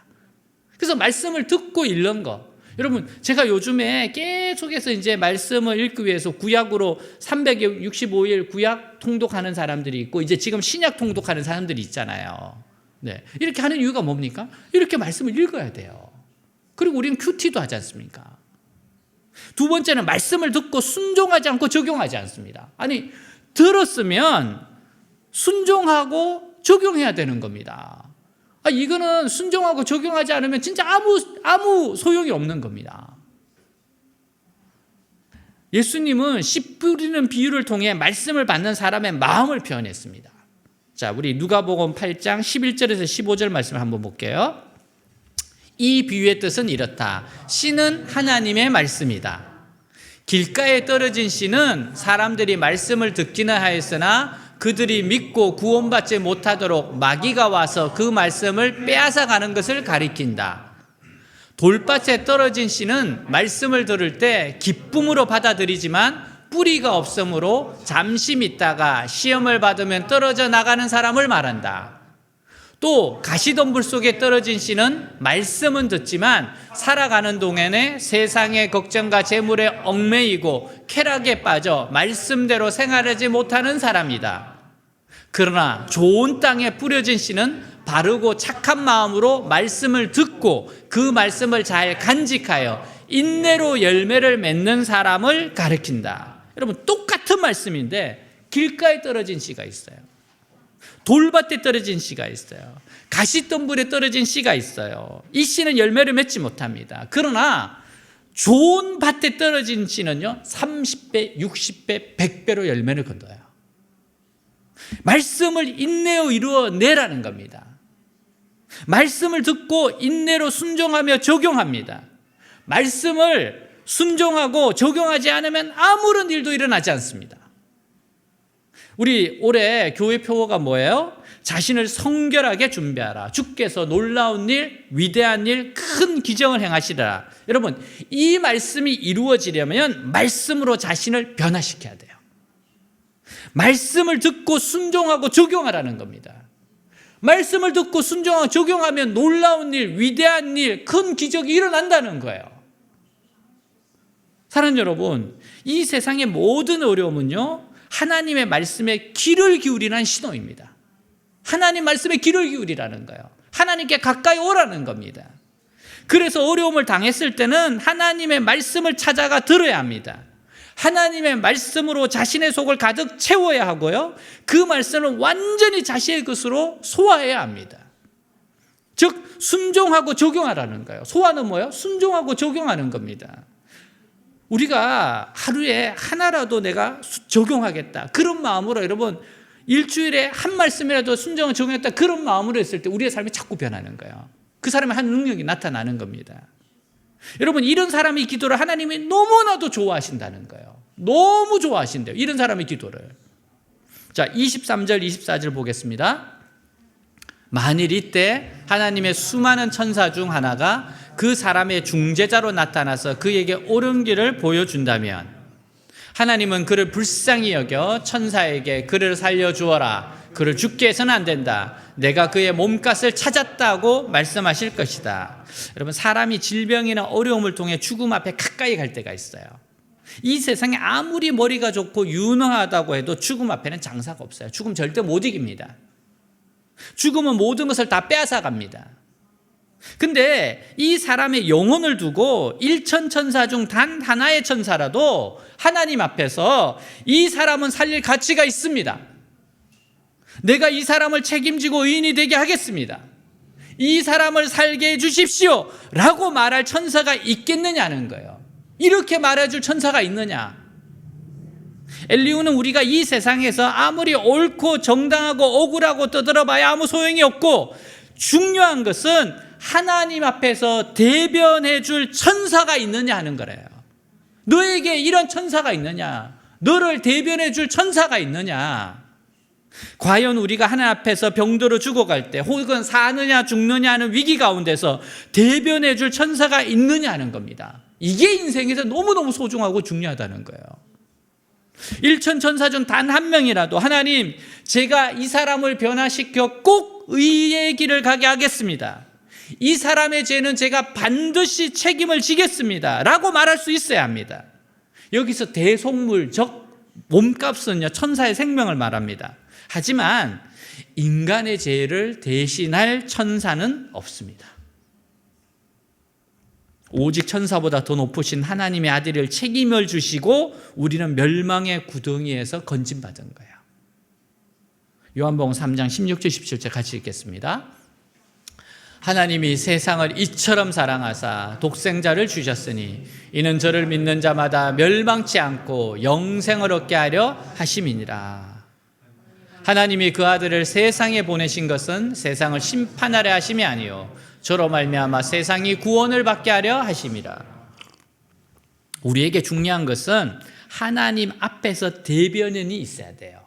그래서 말씀을 듣고 읽는 거. 여러분, 제가 요즘에 계속해서 이제 말씀을 읽기 위해서 구약으로 365일 구약 통독하는 사람들이 있고, 이제 지금 신약 통독하는 사람들이 있잖아요. 네. 이렇게 하는 이유가 뭡니까? 이렇게 말씀을 읽어야 돼요. 그리고 우리는 큐티도 하지 않습니까? 두 번째는 말씀을 듣고 순종하지 않고 적용하지 않습니다. 아니, 들었으면 순종하고 적용해야 되는 겁니다. 이거는 순종하고 적용하지 않으면 진짜 아무 소용이 없는 겁니다. 예수님은 씨 뿌리는 비유를 통해 말씀을 받는 사람의 마음을 표현했습니다. 자, 우리 누가복음 8장 11절에서 15절 말씀을 한번 볼게요. 이 비유의 뜻은 이렇다. 씨는 하나님의 말씀이다. 길가에 떨어진 씨는 사람들이 말씀을 듣기는 하였으나 그들이 믿고 구원받지 못하도록 마귀가 와서 그 말씀을 빼앗아 가는 것을 가리킨다. 돌밭에 떨어진 씨는 말씀을 들을 때 기쁨으로 받아들이지만 뿌리가 없으므로 잠시 믿다가 시험을 받으면 떨어져 나가는 사람을 말한다. 또 가시덤불 속에 떨어진 씨는 말씀은 듣지만 살아가는 동안에 세상의 걱정과 재물에 얽매이고 쾌락에 빠져 말씀대로 생활하지 못하는 사람이다. 그러나 좋은 땅에 뿌려진 씨는 바르고 착한 마음으로 말씀을 듣고 그 말씀을 잘 간직하여 인내로 열매를 맺는 사람을 가리킨다. 여러분, 똑같은 말씀인데 길가에 떨어진 씨가 있어요. 돌밭에 떨어진 씨가 있어요. 가시덤불에 떨어진 씨가 있어요. 이 씨는 열매를 맺지 못합니다. 그러나 좋은 밭에 떨어진 씨는요, 30배, 60배, 100배로 열매를 거둬요. 말씀을 인내로 이루어내라는 겁니다. 말씀을 듣고 인내로 순종하며 적용합니다. 말씀을 순종하고 적용하지 않으면 아무런 일도 일어나지 않습니다. 우리 올해 교회 표어가 뭐예요? 자신을 성결하게 준비하라. 주께서 놀라운 일, 위대한 일, 큰 기적을 행하시리라. 여러분, 이 말씀이 이루어지려면 말씀으로 자신을 변화시켜야 돼요. 말씀을 듣고 순종하고 적용하라는 겁니다. 말씀을 듣고 순종하고 적용하면 놀라운 일, 위대한 일, 큰 기적이 일어난다는 거예요. 사랑하는 여러분, 이 세상의 모든 어려움은요, 하나님의 말씀에 귀를 기울이라는 신호입니다. 하나님 말씀에 귀를 기울이라는 거예요. 하나님께 가까이 오라는 겁니다. 그래서 어려움을 당했을 때는 하나님의 말씀을 찾아가 들어야 합니다. 하나님의 말씀으로 자신의 속을 가득 채워야 하고요, 그 말씀을 완전히 자신의 것으로 소화해야 합니다. 즉 순종하고 적용하라는 거예요. 소화는 뭐예요? 순종하고 적용하는 겁니다. 우리가 하루에 하나라도 내가 적용하겠다, 그런 마음으로, 여러분, 일주일에 한 말씀이라도 순종을 적용했다, 그런 마음으로 했을 때 우리의 삶이 자꾸 변하는 거예요. 그 사람의 한 능력이 나타나는 겁니다. 여러분, 이런 사람의 기도를 하나님이 너무나도 좋아하신다는 거예요. 너무 좋아하신대요, 이런 사람의 기도를. 자, 23절 24절 보겠습니다. 만일 이때 하나님의 수많은 천사 중 하나가 그 사람의 중재자로 나타나서 그에게 옳은 길을 보여준다면 하나님은 그를 불쌍히 여겨 천사에게 그를 살려주어라, 그를 죽게 해서는 안 된다, 내가 그의 몸값을 찾았다고 말씀하실 것이다. 여러분, 사람이 질병이나 어려움을 통해 죽음 앞에 가까이 갈 때가 있어요. 이 세상에 아무리 머리가 좋고 유능하다고 해도 죽음 앞에는 장사가 없어요. 죽음 절대 못 이깁니다. 죽음은 모든 것을 다 빼앗아 갑니다. 근데 이 사람의 영혼을 두고 1천 천사 중 단 하나의 천사라도 하나님 앞에서 이 사람은 살릴 가치가 있습니다. 내가 이 사람을 책임지고 의인이 되게 하겠습니다, 이 사람을 살게 해 주십시오 라고 말할 천사가 있겠느냐는 거예요. 이렇게 말해줄 천사가 있느냐? 엘리후는 우리가 이 세상에서 아무리 옳고 정당하고 억울하고 떠들어봐야 아무 소용이 없고, 중요한 것은 하나님 앞에서 대변해 줄 천사가 있느냐 하는 거래요. 너에게 이런 천사가 있느냐? 너를 대변해 줄 천사가 있느냐? 과연 우리가 하나님 앞에서 병들어 죽어갈 때, 혹은 사느냐 죽느냐 하는 위기 가운데서 대변해 줄 천사가 있느냐 하는 겁니다. 이게 인생에서 너무너무 소중하고 중요하다는 거예요. 일천 천사 중 단 한 명이라도 하나님, 제가 이 사람을 변화시켜 꼭 의의 길을 가게 하겠습니다. 이 사람의 죄는 제가 반드시 책임을 지겠습니다. 라고 말할 수 있어야 합니다. 여기서 대속물적 몸값은요, 천사의 생명을 말합니다. 하지만 인간의 죄를 대신할 천사는 없습니다. 오직 천사보다 더 높으신 하나님의 아들을 책임을 주시고 우리는 멸망의 구덩이에서 건진받은 거예요. 요한복음 3장 16절 17절 같이 읽겠습니다. 하나님이 세상을 이처럼 사랑하사 독생자를 주셨으니 이는 저를 믿는 자마다 멸망치 않고 영생을 얻게 하려 하심이니라. 하나님이 그 아들을 세상에 보내신 것은 세상을 심판하려 하심이 아니요 저로 말미암아 세상이 구원을 받게 하려 하심이라. 우리에게 중요한 것은 하나님 앞에서 대변인이 있어야 돼요.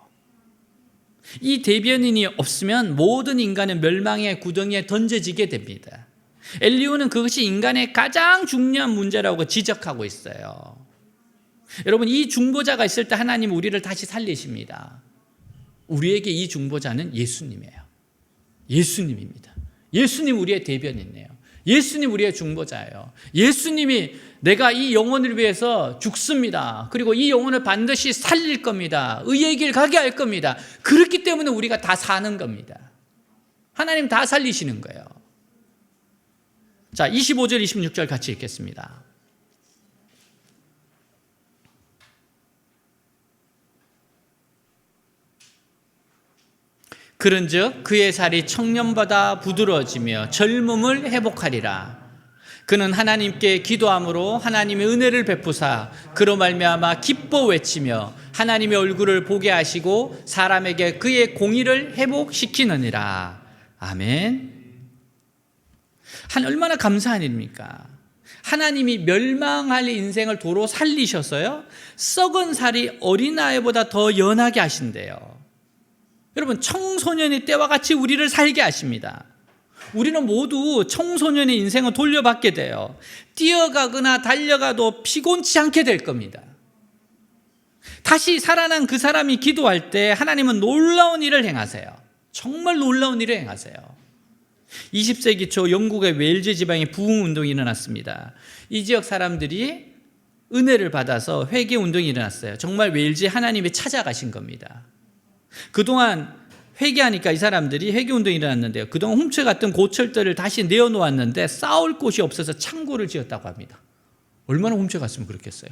이 대변인이 없으면 모든 인간은 멸망의 구덩이에 던져지게 됩니다. 엘리후는 그것이 인간의 가장 중요한 문제라고 지적하고 있어요. 여러분, 이 중보자가 있을 때 하나님은 우리를 다시 살리십니다. 우리에게 이 중보자는 예수님이에요. 예수님입니다. 예수님 우리의 대변인이에요. 예수님 우리의 중보자예요. 예수님이 내가 이 영혼을 위해서 죽습니다. 그리고 이 영혼을 반드시 살릴 겁니다. 의의 길 가게 할 겁니다. 그렇기 때문에 우리가 다 사는 겁니다. 하나님 다 살리시는 거예요. 자, 25절 26절 같이 읽겠습니다. 그런즉 그의 살이 청년보다 부드러워지며 젊음을 회복하리라. 그는 하나님께 기도함으로 하나님의 은혜를 베푸사 그로 말미암아 기뻐 외치며 하나님의 얼굴을 보게 하시고 사람에게 그의 공의를 회복시키느니라. 아멘. 얼마나 감사한 일입니까? 하나님이 멸망할 인생을 도로 살리셔서요, 썩은 살이 어린아이보다 더 연하게 하신대요. 여러분, 청소년의 때와 같이 우리를 살게 하십니다. 우리는 모두 청소년의 인생을 돌려받게 돼요. 뛰어가거나 달려가도 피곤치 않게 될 겁니다. 다시 살아난 그 사람이 기도할 때 하나님은 놀라운 일을 행하세요. 정말 놀라운 일을 행하세요. 20세기 초 영국의 웨일즈 지방에 부흥운동이 일어났습니다. 이 지역 사람들이 은혜를 받아서 회개운동이 일어났어요. 정말 웨일즈에 하나님이 찾아가신 겁니다. 그동안 회개하니까 이 사람들이 회개운동이 일어났는데요, 그동안 훔쳐갔던 고철들을 다시 내어놓았는데 쌓을 곳이 없어서 창고를 지었다고 합니다. 얼마나 훔쳐갔으면 그렇겠어요.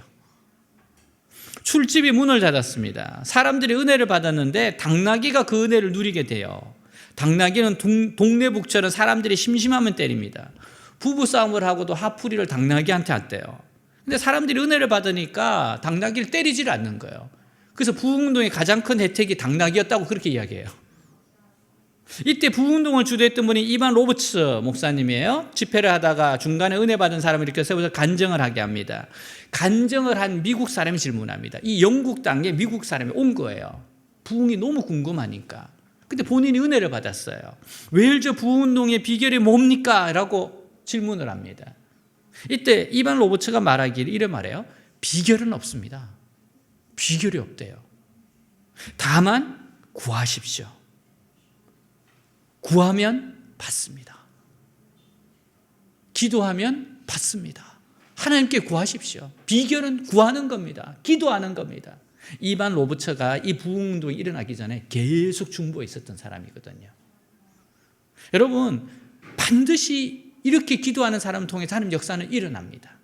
술집이 문을 닫았습니다. 사람들이 은혜를 받았는데 당나귀가 그 은혜를 누리게 돼요. 당나귀는 동네 북처럼 사람들이 심심하면 때립니다. 부부싸움을 하고도 화풀이를 당나귀한테 한대요. 근데 사람들이 은혜를 받으니까 당나귀를 때리지를 않는 거예요. 그래서 부흥운동의 가장 큰 혜택이 당나귀였다고 그렇게 이야기해요. 이때 부흥운동을 주도했던 분이 이반 로버츠 목사님이에요. 집회를 하다가 중간에 은혜 받은 사람을 이렇게 세워서 간증을 하게 합니다. 간증을 한 미국 사람이 질문합니다. 이 영국 땅에 미국 사람이 온 거예요. 부흥이 너무 궁금하니까. 근데 본인이 은혜를 받았어요. 웨일즈 부흥운동의 비결이 뭡니까? 라고 질문을 합니다. 이때 이반 로버츠가 말하기를 이래 말해요. 비결은 없습니다. 비결이 없대요. 다만 구하십시오. 구하면 받습니다. 기도하면 받습니다. 하나님께 구하십시오. 비결은 구하는 겁니다. 기도하는 겁니다. 이반 로버츠가 이 부흥운동이 일어나기 전에 계속 중보에 있었던 사람이거든요. 여러분, 반드시 이렇게 기도하는 사람을 통해 하나님 역사는 일어납니다.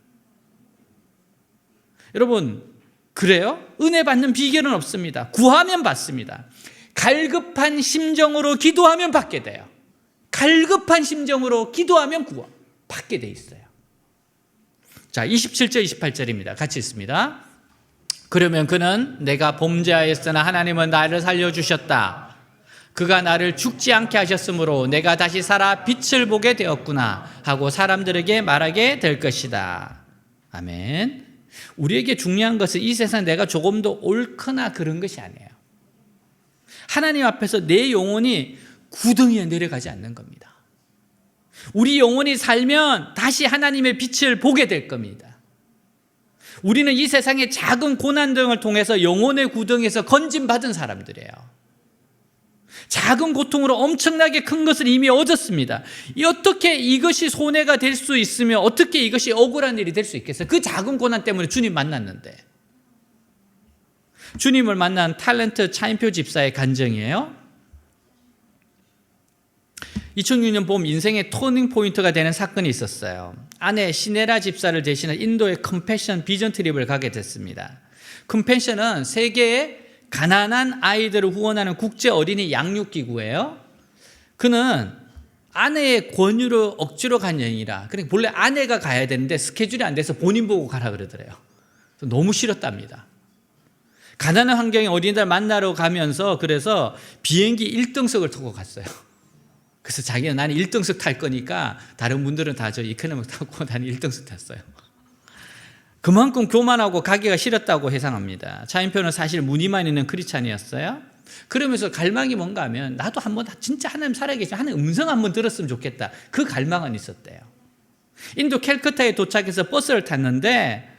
여러분, 그래요? 은혜 받는 비결은 없습니다. 구하면 받습니다. 갈급한 심정으로 기도하면 받게 돼요. 갈급한 심정으로 기도하면 받게 돼 있어요. 자, 27절 28절입니다. 같이 읽습니다. 그러면 그는 내가 범죄하였으나 하나님은 나를 살려주셨다. 그가 나를 죽지 않게 하셨으므로 내가 다시 살아 빛을 보게 되었구나 하고 사람들에게 말하게 될 것이다. 아멘. 우리에게 중요한 것은 이 세상에 내가 조금 더 옳거나 그런 것이 아니에요. 하나님 앞에서 내 영혼이 구덩이에 내려가지 않는 겁니다. 우리 영혼이 살면 다시 하나님의 빛을 보게 될 겁니다. 우리는 이 세상의 작은 고난 등을 통해서 영혼의 구덩이에서 건짐받은 사람들이에요. 작은 고통으로 엄청나게 큰 것을 이미 얻었습니다. 어떻게 이것이 손해가 될 수 있으며 어떻게 이것이 억울한 일이 될 수 있겠어요? 그 작은 고난 때문에 주님 만났는데. 주님을 만난 탤런트 차인표 집사의 간증이에요. 2006년 봄 인생의 터닝 포인트가 되는 사건이 있었어요. 아내 시네라 집사를 대신해 인도의 컴패션 비전 트립을 가게 됐습니다. 컴패션은 세계의 가난한 아이들을 후원하는 국제 어린이 양육기구예요. 그는 아내의 권유로 억지로 간 여행이라, 그러니까 본래 아내가 가야 되는데 스케줄이 안 돼서 본인 보고 가라 그러더래요. 너무 싫었답니다. 가난한 환경의 어린이들 만나러 가면서 그래서 비행기 1등석을 타고 갔어요. 그래서 자기는 나는 1등석 탈 거니까 다른 분들은 다 저 이코노미 타고 나는 1등석 탔어요. 그만큼 교만하고 가기가 싫었다고 해상합니다. 차인표는 사실 무늬만 있는 크리스찬이었어요. 그러면서 갈망이 뭔가 하면 나도 한번 진짜 하나님 살아계신 하나님 음성 한번 들었으면 좋겠다. 그 갈망은 있었대요. 인도 캘커타에 도착해서 버스를 탔는데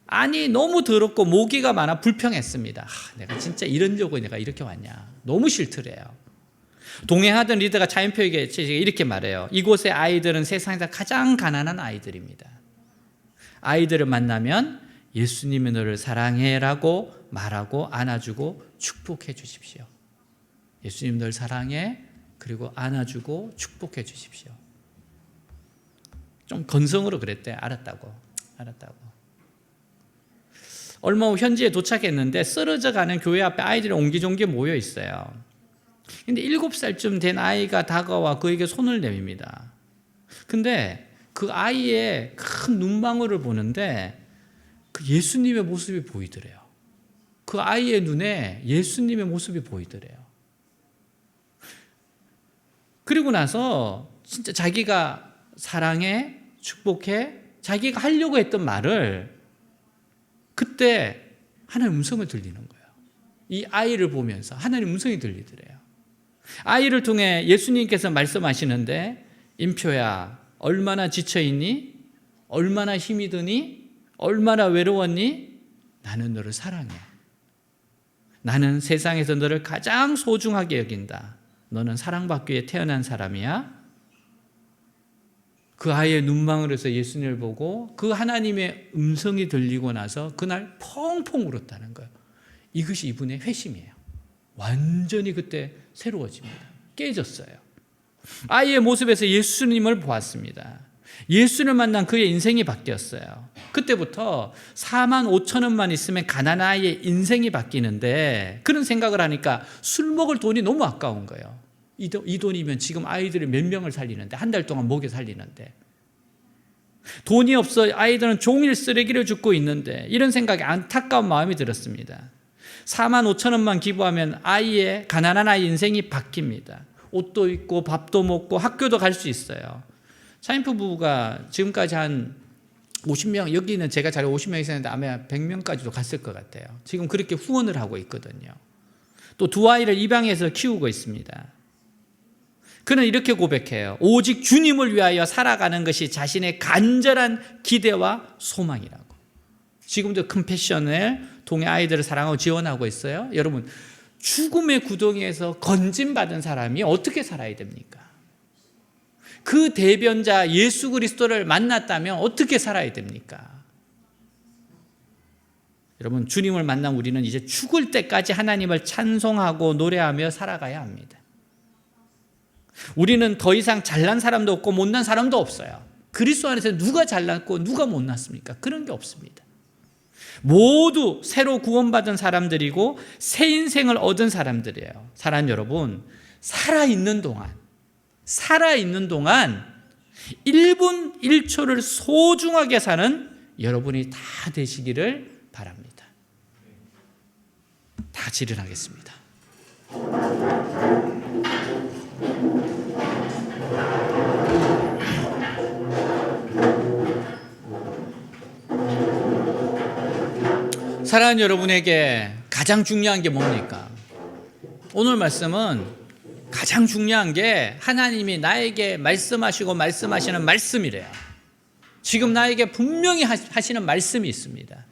아니 너무 더럽고 모기가 많아 불평했습니다. 내가 진짜 이런 적에 내가 이렇게 왔냐. 너무 싫더래요. 동행하던 리더가 차인표에게 이렇게 말해요. 이곳의 아이들은 세상에서 가장 가난한 아이들입니다. 아이들을 만나면 예수님이 너를 사랑해라고 말하고 안아주고 축복해 주십시오. 예수님 널 사랑해, 그리고 안아주고 축복해 주십시오. 좀 건성으로 그랬대. 알았다고. 얼마 후 현지에 도착했는데 쓰러져 가는 교회 앞에 아이들이 옹기종기 모여 있어요. 근데 7살쯤 된 아이가 다가와 그에게 손을 내밉니다. 근데 그 아이의 큰 눈망울을 보는데 그 예수님의 모습이 보이더래요. 그 아이의 눈에 예수님의 모습이 보이더래요. 그리고 나서 진짜 자기가 사랑해, 축복해, 자기가 하려고 했던 말을 그때 하나님 음성을 들리는 거예요. 이 아이를 보면서 하나님 음성이 들리더래요. 아이를 통해 예수님께서 말씀하시는데, 임표야 얼마나 지쳐있니? 얼마나 힘이 드니? 얼마나 외로웠니? 나는 너를 사랑해. 나는 세상에서 너를 가장 소중하게 여긴다. 너는 사랑받기 위해 태어난 사람이야. 그 아이의 눈망울에서 예수님을 보고 그 하나님의 음성이 들리고 나서 그날 펑펑 울었다는 거예요. 이것이 이분의 회심이에요. 완전히 그때 새로워집니다. 깨졌어요. 아이의 모습에서 예수님을 보았습니다. 예수를 만난 그의 인생이 바뀌었어요. 그때부터 4만 5천 원만 있으면 가난한 아이의 인생이 바뀌는데, 그런 생각을 하니까 술 먹을 돈이 너무 아까운 거예요. 이 돈이면 지금 아이들을 몇 명을 살리는데, 한 달 동안 먹여 살리는데, 돈이 없어 아이들은 종일 쓰레기를 줍고 있는데, 이런 생각에 안타까운 마음이 들었습니다. 4만 5천 원만 기부하면 가난한 아이 인생이 바뀝니다. 옷도 입고 밥도 먹고 학교도 갈 수 있어요. 차인표 부부가 지금까지 한 50명, 여기는 제가 자리 50명 있었는데 아마 100명까지도 갔을 것 같아요. 지금 그렇게 후원을 하고 있거든요. 또 두 아이를 입양해서 키우고 있습니다. 그는 이렇게 고백해요. 오직 주님을 위하여 살아가는 것이 자신의 간절한 기대와 소망이라고. 지금도 컴패션을 통해 아이들을 사랑하고 지원하고 있어요. 여러분, 죽음의 구덩이에서 건짐받은 사람이 어떻게 살아야 됩니까? 그 대변자 예수 그리스도를 만났다면 어떻게 살아야 됩니까? 여러분, 주님을 만난 우리는 이제 죽을 때까지 하나님을 찬송하고 노래하며 살아가야 합니다. 우리는 더 이상 잘난 사람도 없고 못난 사람도 없어요. 그리스도 안에서 누가 잘났고 누가 못났습니까? 그런 게 없습니다. 모두 새로 구원받은 사람들이고 새 인생을 얻은 사람들이에요. 사랑하는 여러분, 살아있는 동안 1분 1초를 소중하게 사는 여러분이 다 되시기를 바랍니다. 다 질문하겠습니다. 사랑하는 여러분에게 가장 중요한 게 뭡니까? 오늘 말씀은 가장 중요한 게 하나님이 나에게 말씀하시고 말씀하시는 말씀이래요. 지금 나에게 분명히 하시는 말씀이 있습니다.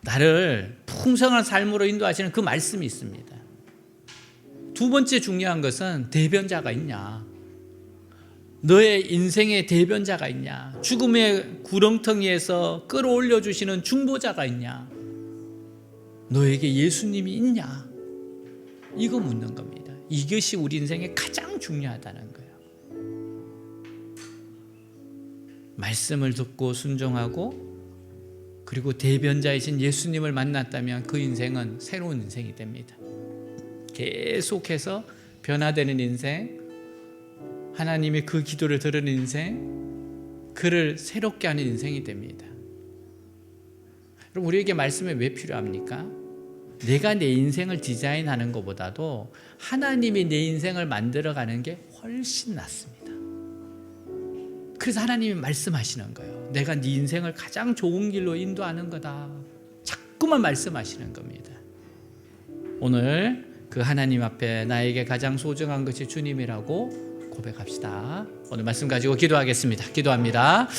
나를 풍성한 삶으로 인도하시는 그 말씀이 있습니다. 두 번째 중요한 것은 대변자가 있냐. 너의 인생의 대변자가 있냐. 죽음의 구렁텅이에서 끌어올려 주시는 중보자가 있냐. 너에게 예수님이 있냐. 이거 묻는 겁니다. 이것이 우리 인생에 가장 중요하다는 거예요. 말씀을 듣고 순종하고 그리고 대변자이신 예수님을 만났다면 그 인생은 새로운 인생이 됩니다. 계속해서 변화되는 인생, 하나님이 그 기도를 들은 인생, 그를 새롭게 하는 인생이 됩니다. 그럼 우리에게 말씀이 왜 필요합니까? 내가 내 인생을 디자인하는 것보다도 하나님이 내 인생을 만들어가는 게 훨씬 낫습니다. 그래서 하나님이 말씀하시는 거예요. 내가 네 인생을 가장 좋은 길로 인도하는 거다. 자꾸만 말씀하시는 겁니다. 오늘 그 하나님 앞에 나에게 가장 소중한 것이 주님이라고 고백합시다. 오늘 말씀 가지고 기도하겠습니다. 기도합니다.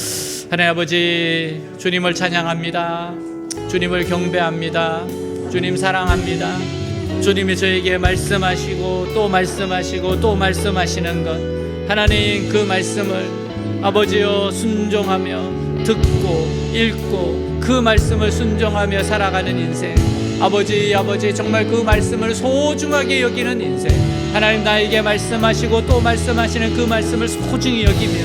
하나님 아버지, 주님을 찬양합니다. 주님을 경배합니다. 주님 사랑합니다. 주님이 저에게 말씀하시고 또 말씀하시고 또 말씀하시는 것, 하나님 그 말씀을 아버지여 순종하며 듣고 읽고 그 말씀을 순종하며 살아가는 인생, 아버지 정말 그 말씀을 소중하게 여기는 인생, 하나님 나에게 말씀하시고 또 말씀하시는 그 말씀을 소중히 여기며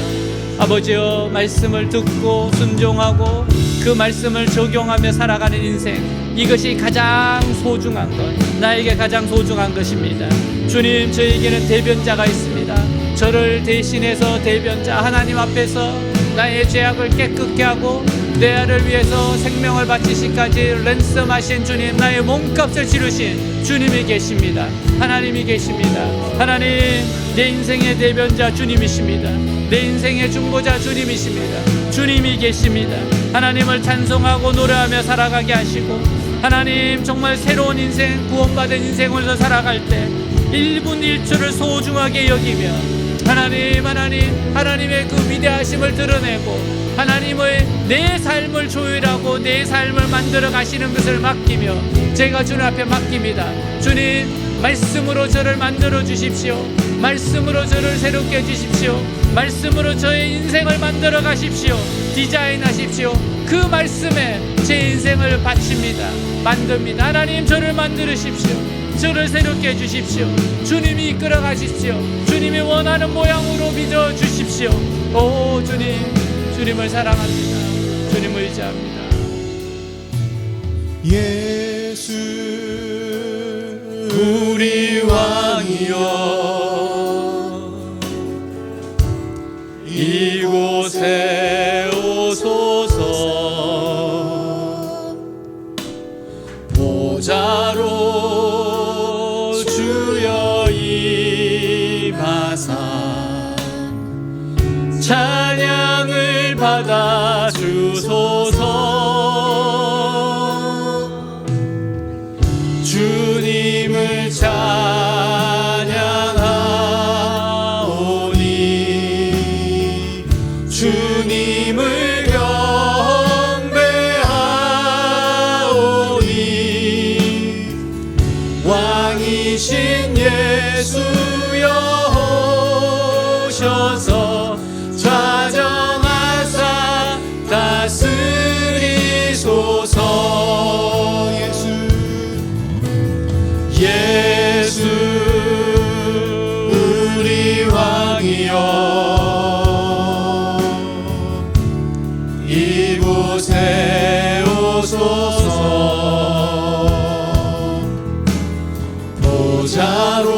아버지여 말씀을 듣고 순종하고 그 말씀을 적용하며 살아가는 인생, 이것이 가장 소중한 것, 나에게 가장 소중한 것입니다. 주님, 저에게는 대변자가 있습니다. 저를 대신해서 대변자 하나님 앞에서 나의 죄악을 깨끗게 하고 내 아를 위해서 생명을 바치시기까지 랜섬하신 주님, 나의 몸값을 치르신 주님이 계십니다. 하나님이 계십니다. 하나님, 내 인생의 대변자 주님이십니다. 내 인생의 중보자 주님이십니다. 주님이 계십니다. 하나님을 찬송하고 노래하며 살아가게 하시고, 하나님 정말 새로운 인생, 구원받은 인생으로 살아갈 때 1분 1초를 소중하게 여기며 하나님의 그 위대하심을 드러내고 하나님의 내 삶을 조율하고 내 삶을 만들어 가시는 것을 맡기며 제가 주님 앞에 맡깁니다. 주님, 말씀으로 저를 만들어 주십시오. 말씀으로 저를 새롭게 해주십시오. 말씀으로 저의 인생을 만들어 가십시오. 디자인하십시오. 그 말씀에 제 인생을 바칩니다. 만듭니다. 하나님, 저를 만들으십시오. 저를 새롭게 해주십시오. 주님이 이끌어 가십시오. 주님이 원하는 모양으로 빚어 주십시오. 오 주님, 주님을 사랑합니다. 주님을 의지합니다. 예수 우리 왕이여, 이곳에 오소서. 보좌로 주여 임하사 찬양을 받아 주소서. 주님을 찬양하오니 주님을 경배하오니 왕이신 예수여 오셔서 좌정하사 다스리소서. 예수 우리 왕이여, 이곳에 오소서. 보좌로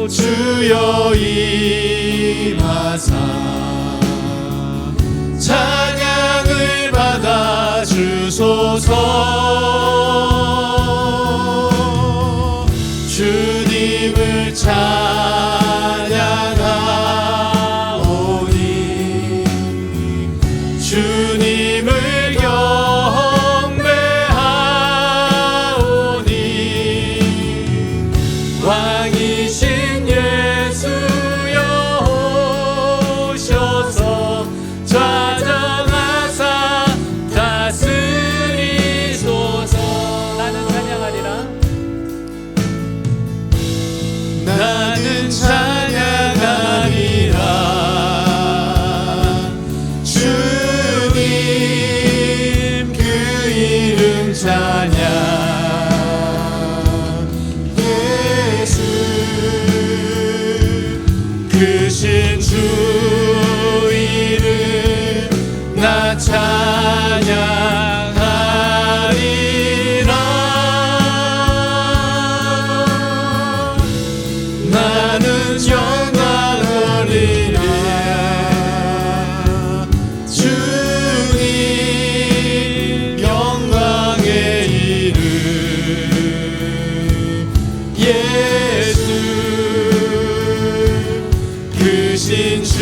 주여 임하사 찬양을 받아 주소서. 주님을 찬양하오니 주님을 경배하오니 왕이신 예수여 오셔서 좌정하사 다스리 나는 찬양하리라. 주님 그 이름 찬양. 예수 크신 주 이름 나 찬양하리라. 나는 영광 돌리라. 주님 영광의 이름. 예수 크신 주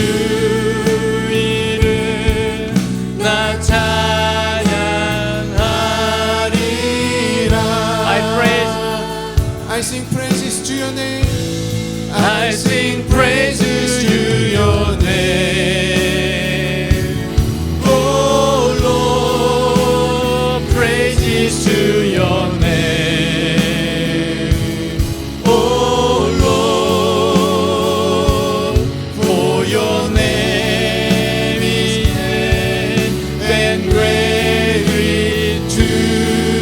이름 나 찬양하리라. I sing praises to your name. I sing praises to your name. Oh Lord, praises to your name. Oh Lord, for your name is great and greatly to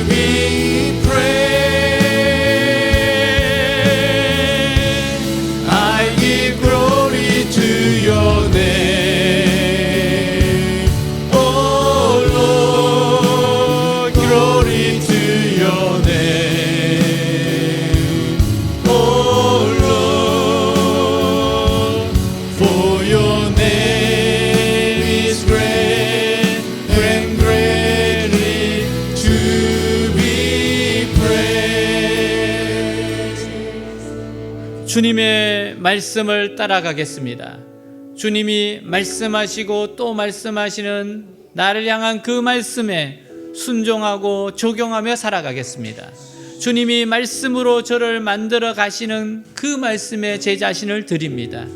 be praised. I give glory to your name. Oh Lord, glory to your name. Oh Lord, for your name is great and greatly to be praised. 주님의 말씀을 따라가겠습니다. 주님이 말씀하시고 또 말씀하시는 나를 향한 그 말씀에 순종하고 적용하며 살아가겠습니다. 주님이 말씀으로 저를 만들어 가시는 그 말씀에 제 자신을 드립니다.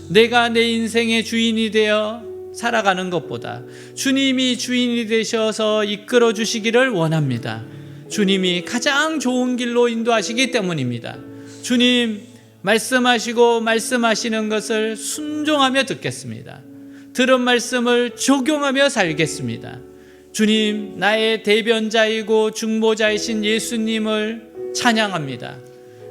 내가 내 인생의 주인이 되어 살아가는 것보다 주님이 주인이 되셔서 이끌어 주시기를 원합니다. 주님이 가장 좋은 길로 인도하시기 때문입니다. 주님 말씀하시고 말씀하시는 것을 순종하며 듣겠습니다. 들은 말씀을 적용하며 살겠습니다. 주님, 나의 대변자이고 중보자이신 예수님을 찬양합니다.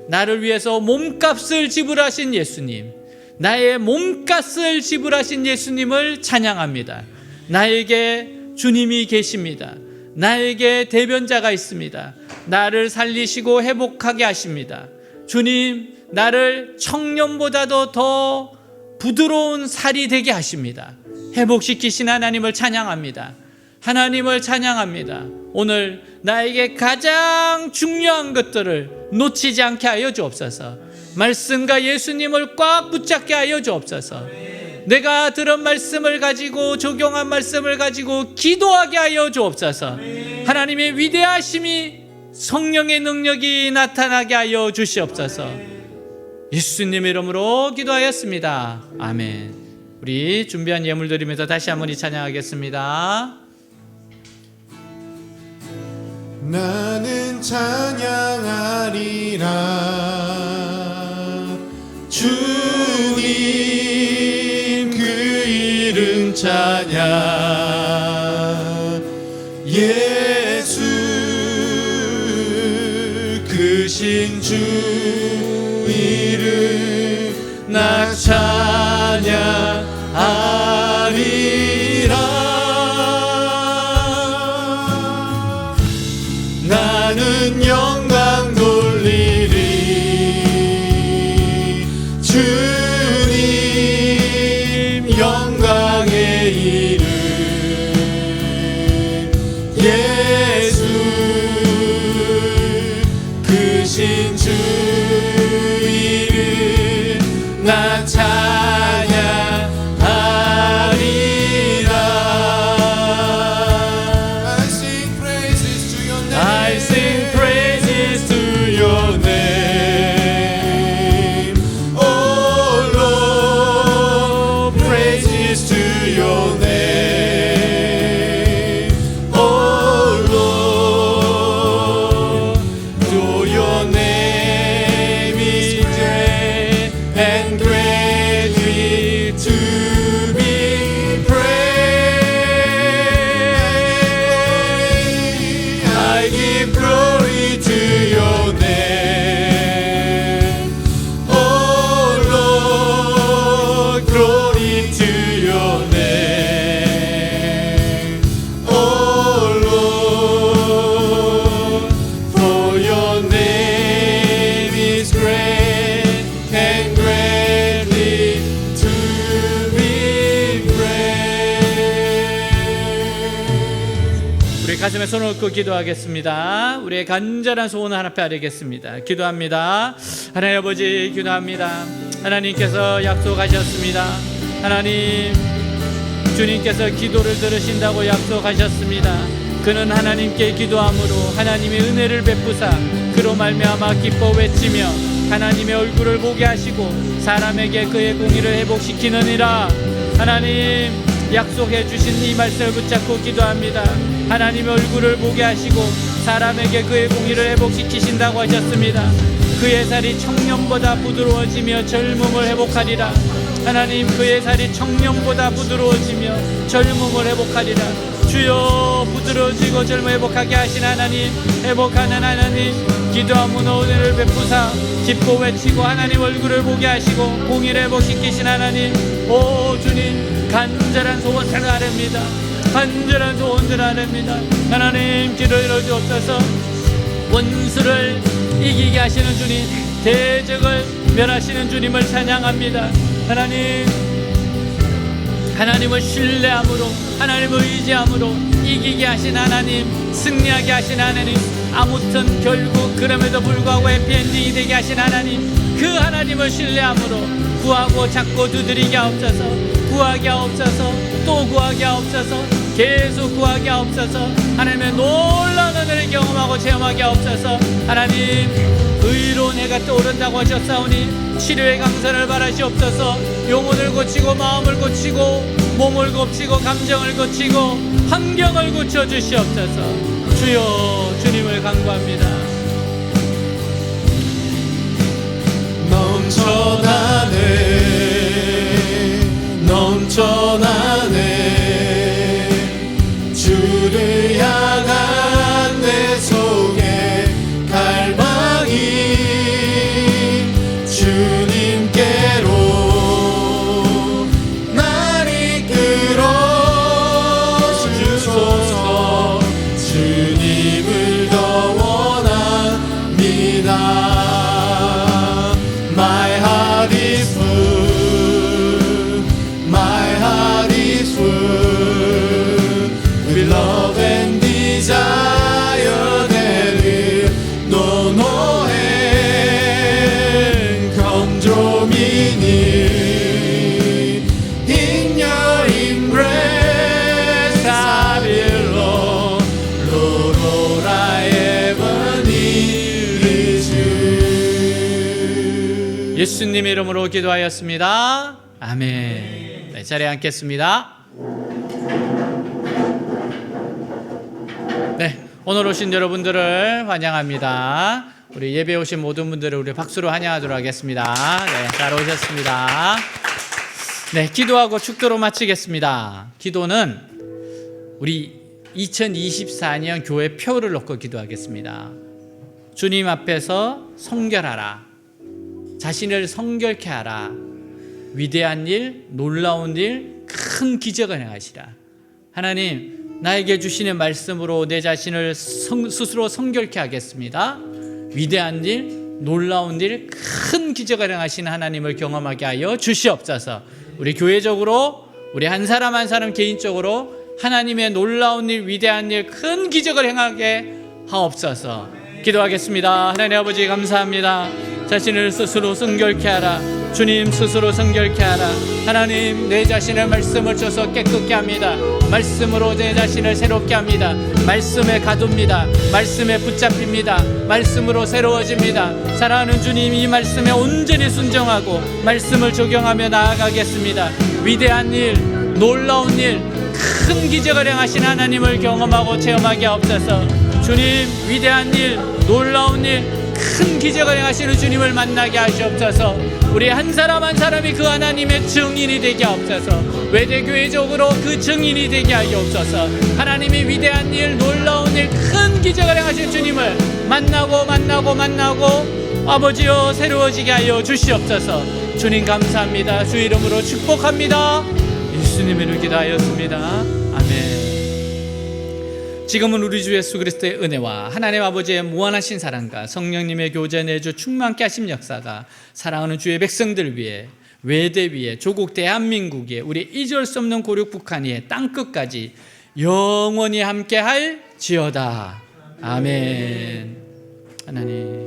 나를 위해서 몸값을 지불하신 예수님, 나의 몸값을 지불하신 예수님을 찬양합니다. 나에게 주님이 계십니다. 나에게 대변자가 있습니다. 나를 살리시고 회복하게 하십니다. 주님, 나를 청년보다도 더 부드러운 살이 되게 하십니다. 회복시키신 하나님을 찬양합니다. 하나님을 찬양합니다. 오늘 나에게 가장 중요한 것들을 놓치지 않게 하여 주옵소서. 말씀과 예수님을 꽉 붙잡게 하여 주옵소서. 내가 들은 말씀을 가지고 적용한 말씀을 가지고 기도하게 하여 주옵소서. 하나님의 위대하심이 성령의 능력이 나타나게 하여 주시옵소서. 예수님 이름으로 기도하였습니다. 아멘. 우리 준비한 예물 드리면서 다시 한번 이 찬양하겠습니다. 나는 찬양하리라. 주님 그 이름 찬양. 예수 크신 주 이름 나 찬양하리라. 나는 영광 돌리리. 주님 영광의 이름. 예수 크신 주 이름 나 찬양하리라. I sing praises to your name. I sing praises to your name. Oh 가슴에 손을 얹고 기도하겠습니다. 우리의 간절한 소원을 하나 앞에 아뢰겠습니다. 기도합니다. 하나님 아버지, 기도합니다. 하나님께서 약속하셨습니다. 하나님, 주님께서 기도를 들으신다고 약속하셨습니다. 그는 하나님께 기도함으로 하나님의 은혜를 베푸사 그로 말미암아 기뻐 외치며 하나님의 얼굴을 보게 하시고 사람에게 그의 공의를 회복시키느니라. 하나님, 약속해 주신 이 말씀을 붙잡고 기도합니다. 하나님의 얼굴을 보게 하시고 사람에게 그의 공의를 회복시키신다고 하셨습니다. 그의 살이 청년보다 부드러워지며 젊음을 회복하리라. 하나님, 그의 살이 청년보다 부드러워지며 젊음을 회복하리라. 주여, 부드러워지고 젊음 회복하게 하신 하나님, 회복하는 하나님, 기도하므로 은혜를 베푸사 기뻐 외치고 하나님 얼굴을 보게 하시고 공의를 회복시키신 하나님, 오 주님, 간절한 소원을 아뢰입니다. 간절한 소원을 아뢰입니다. 하나님, 기도를 주옵소서. 원수를 이기게 하시는 주님, 대적을 멸하시는 주님을 찬양합니다. 하나님, 하나님을 신뢰함으로 하나님을 의지함으로 이기게 하신 하나님, 승리하게 하신 하나님, 아무튼 결국 그럼에도 불구하고 해피엔딩이 되게 하신 하나님, 그 하나님을 신뢰함으로 구하고 찾고 두드리게 하옵소서. 구하게 하옵소서. 또 구하게 하옵소서. 계속 구하게 하옵소서. 하나님의 놀라운 은혜를 경험하고 체험하게 하옵소서. 하나님, 의로운 해가 떠오른다고 하셨사오니 치료의 강선을 바라시옵소서. 영혼을 고치고 마음을 고치고 몸을 고치고 감정을 고치고 환경을 고쳐주시옵소서. 주여, 주님을 간구합니다. 넘쳐나네 주를 향한 내 속에 갈망이 주님께로 날 이끌어 주소서. 주님을 더 원합니다. My heart is full, my heart is full with love and desire that will know no end. Come draw me near, in your embrace I belong. Lord, all I ever need is you. 예수님의 이름으로 기도하였습니다. 아멘. 네, 자리에 앉겠습니다. 네, 오늘 오신 여러분들을 환영합니다. 우리 예배 오신 모든 분들을 우리 박수로 환영하도록 하겠습니다. 네, 잘 오셨습니다. 네, 기도하고 축도로 마치겠습니다. 기도는 우리 2024년 교회 표를 놓고 기도하겠습니다. 주님 앞에서 성결하라. 자신을 성결케 하라. 위대한 일, 놀라운 일, 큰 기적을 행하시라. 하나님, 나에게 주시는 말씀으로 내 자신을 스스로 성결케 하겠습니다. 위대한 일, 놀라운 일, 큰 기적을 행하시는 하나님을 경험하게 하여 주시옵소서. 우리 교회적으로, 우리 한 사람 한 사람 개인적으로 하나님의 놀라운 일, 위대한 일, 큰 기적을 행하게 하옵소서. 기도하겠습니다. 하나님 아버지, 감사합니다. 자신을 스스로 성결케 하라. 주님, 스스로 성결케 하라. 하나님, 내 자신을 말씀을 줘서 깨끗게 합니다. 말씀으로 내 자신을 새롭게 합니다. 말씀에 가둡니다. 말씀에 붙잡힙니다. 말씀으로 새로워집니다. 사랑하는 주님, 이 말씀에 온전히 순종하고 말씀을 적용하며 나아가겠습니다. 위대한 일, 놀라운 일, 큰 기적을 행하신 하나님을 경험하고 체험하게 하옵소서. 주님, 위대한 일, 놀라운 일, 큰 기적을 행하시는 주님을 만나게 하시옵소서. 우리 한 사람 한 사람이 그 하나님의 증인이 되게 하옵소서. 외대교회적으로 그 증인이 되게 하옵소서. 하나님의 위대한 일, 놀라운 일, 큰 기적을 행하신 주님을 만나고 아버지여 새로워지게 하여 주시옵소서. 주님 감사합니다. 주 이름으로 축복합니다. 예수님의 이름으로 기도하였습니다. 아멘. 지금은 우리 주 예수 그리스도의 은혜와 하나님 아버지의 무한하신 사랑과 성령님의 교제 내주 충만케 하심 역사가 사랑하는 주의 백성들 위해, 외대 위에, 조국 대한민국에, 우리 잊을 수 없는 고륙 북한 위에 땅끝까지 영원히 함께할 지어다. 아멘. 하나님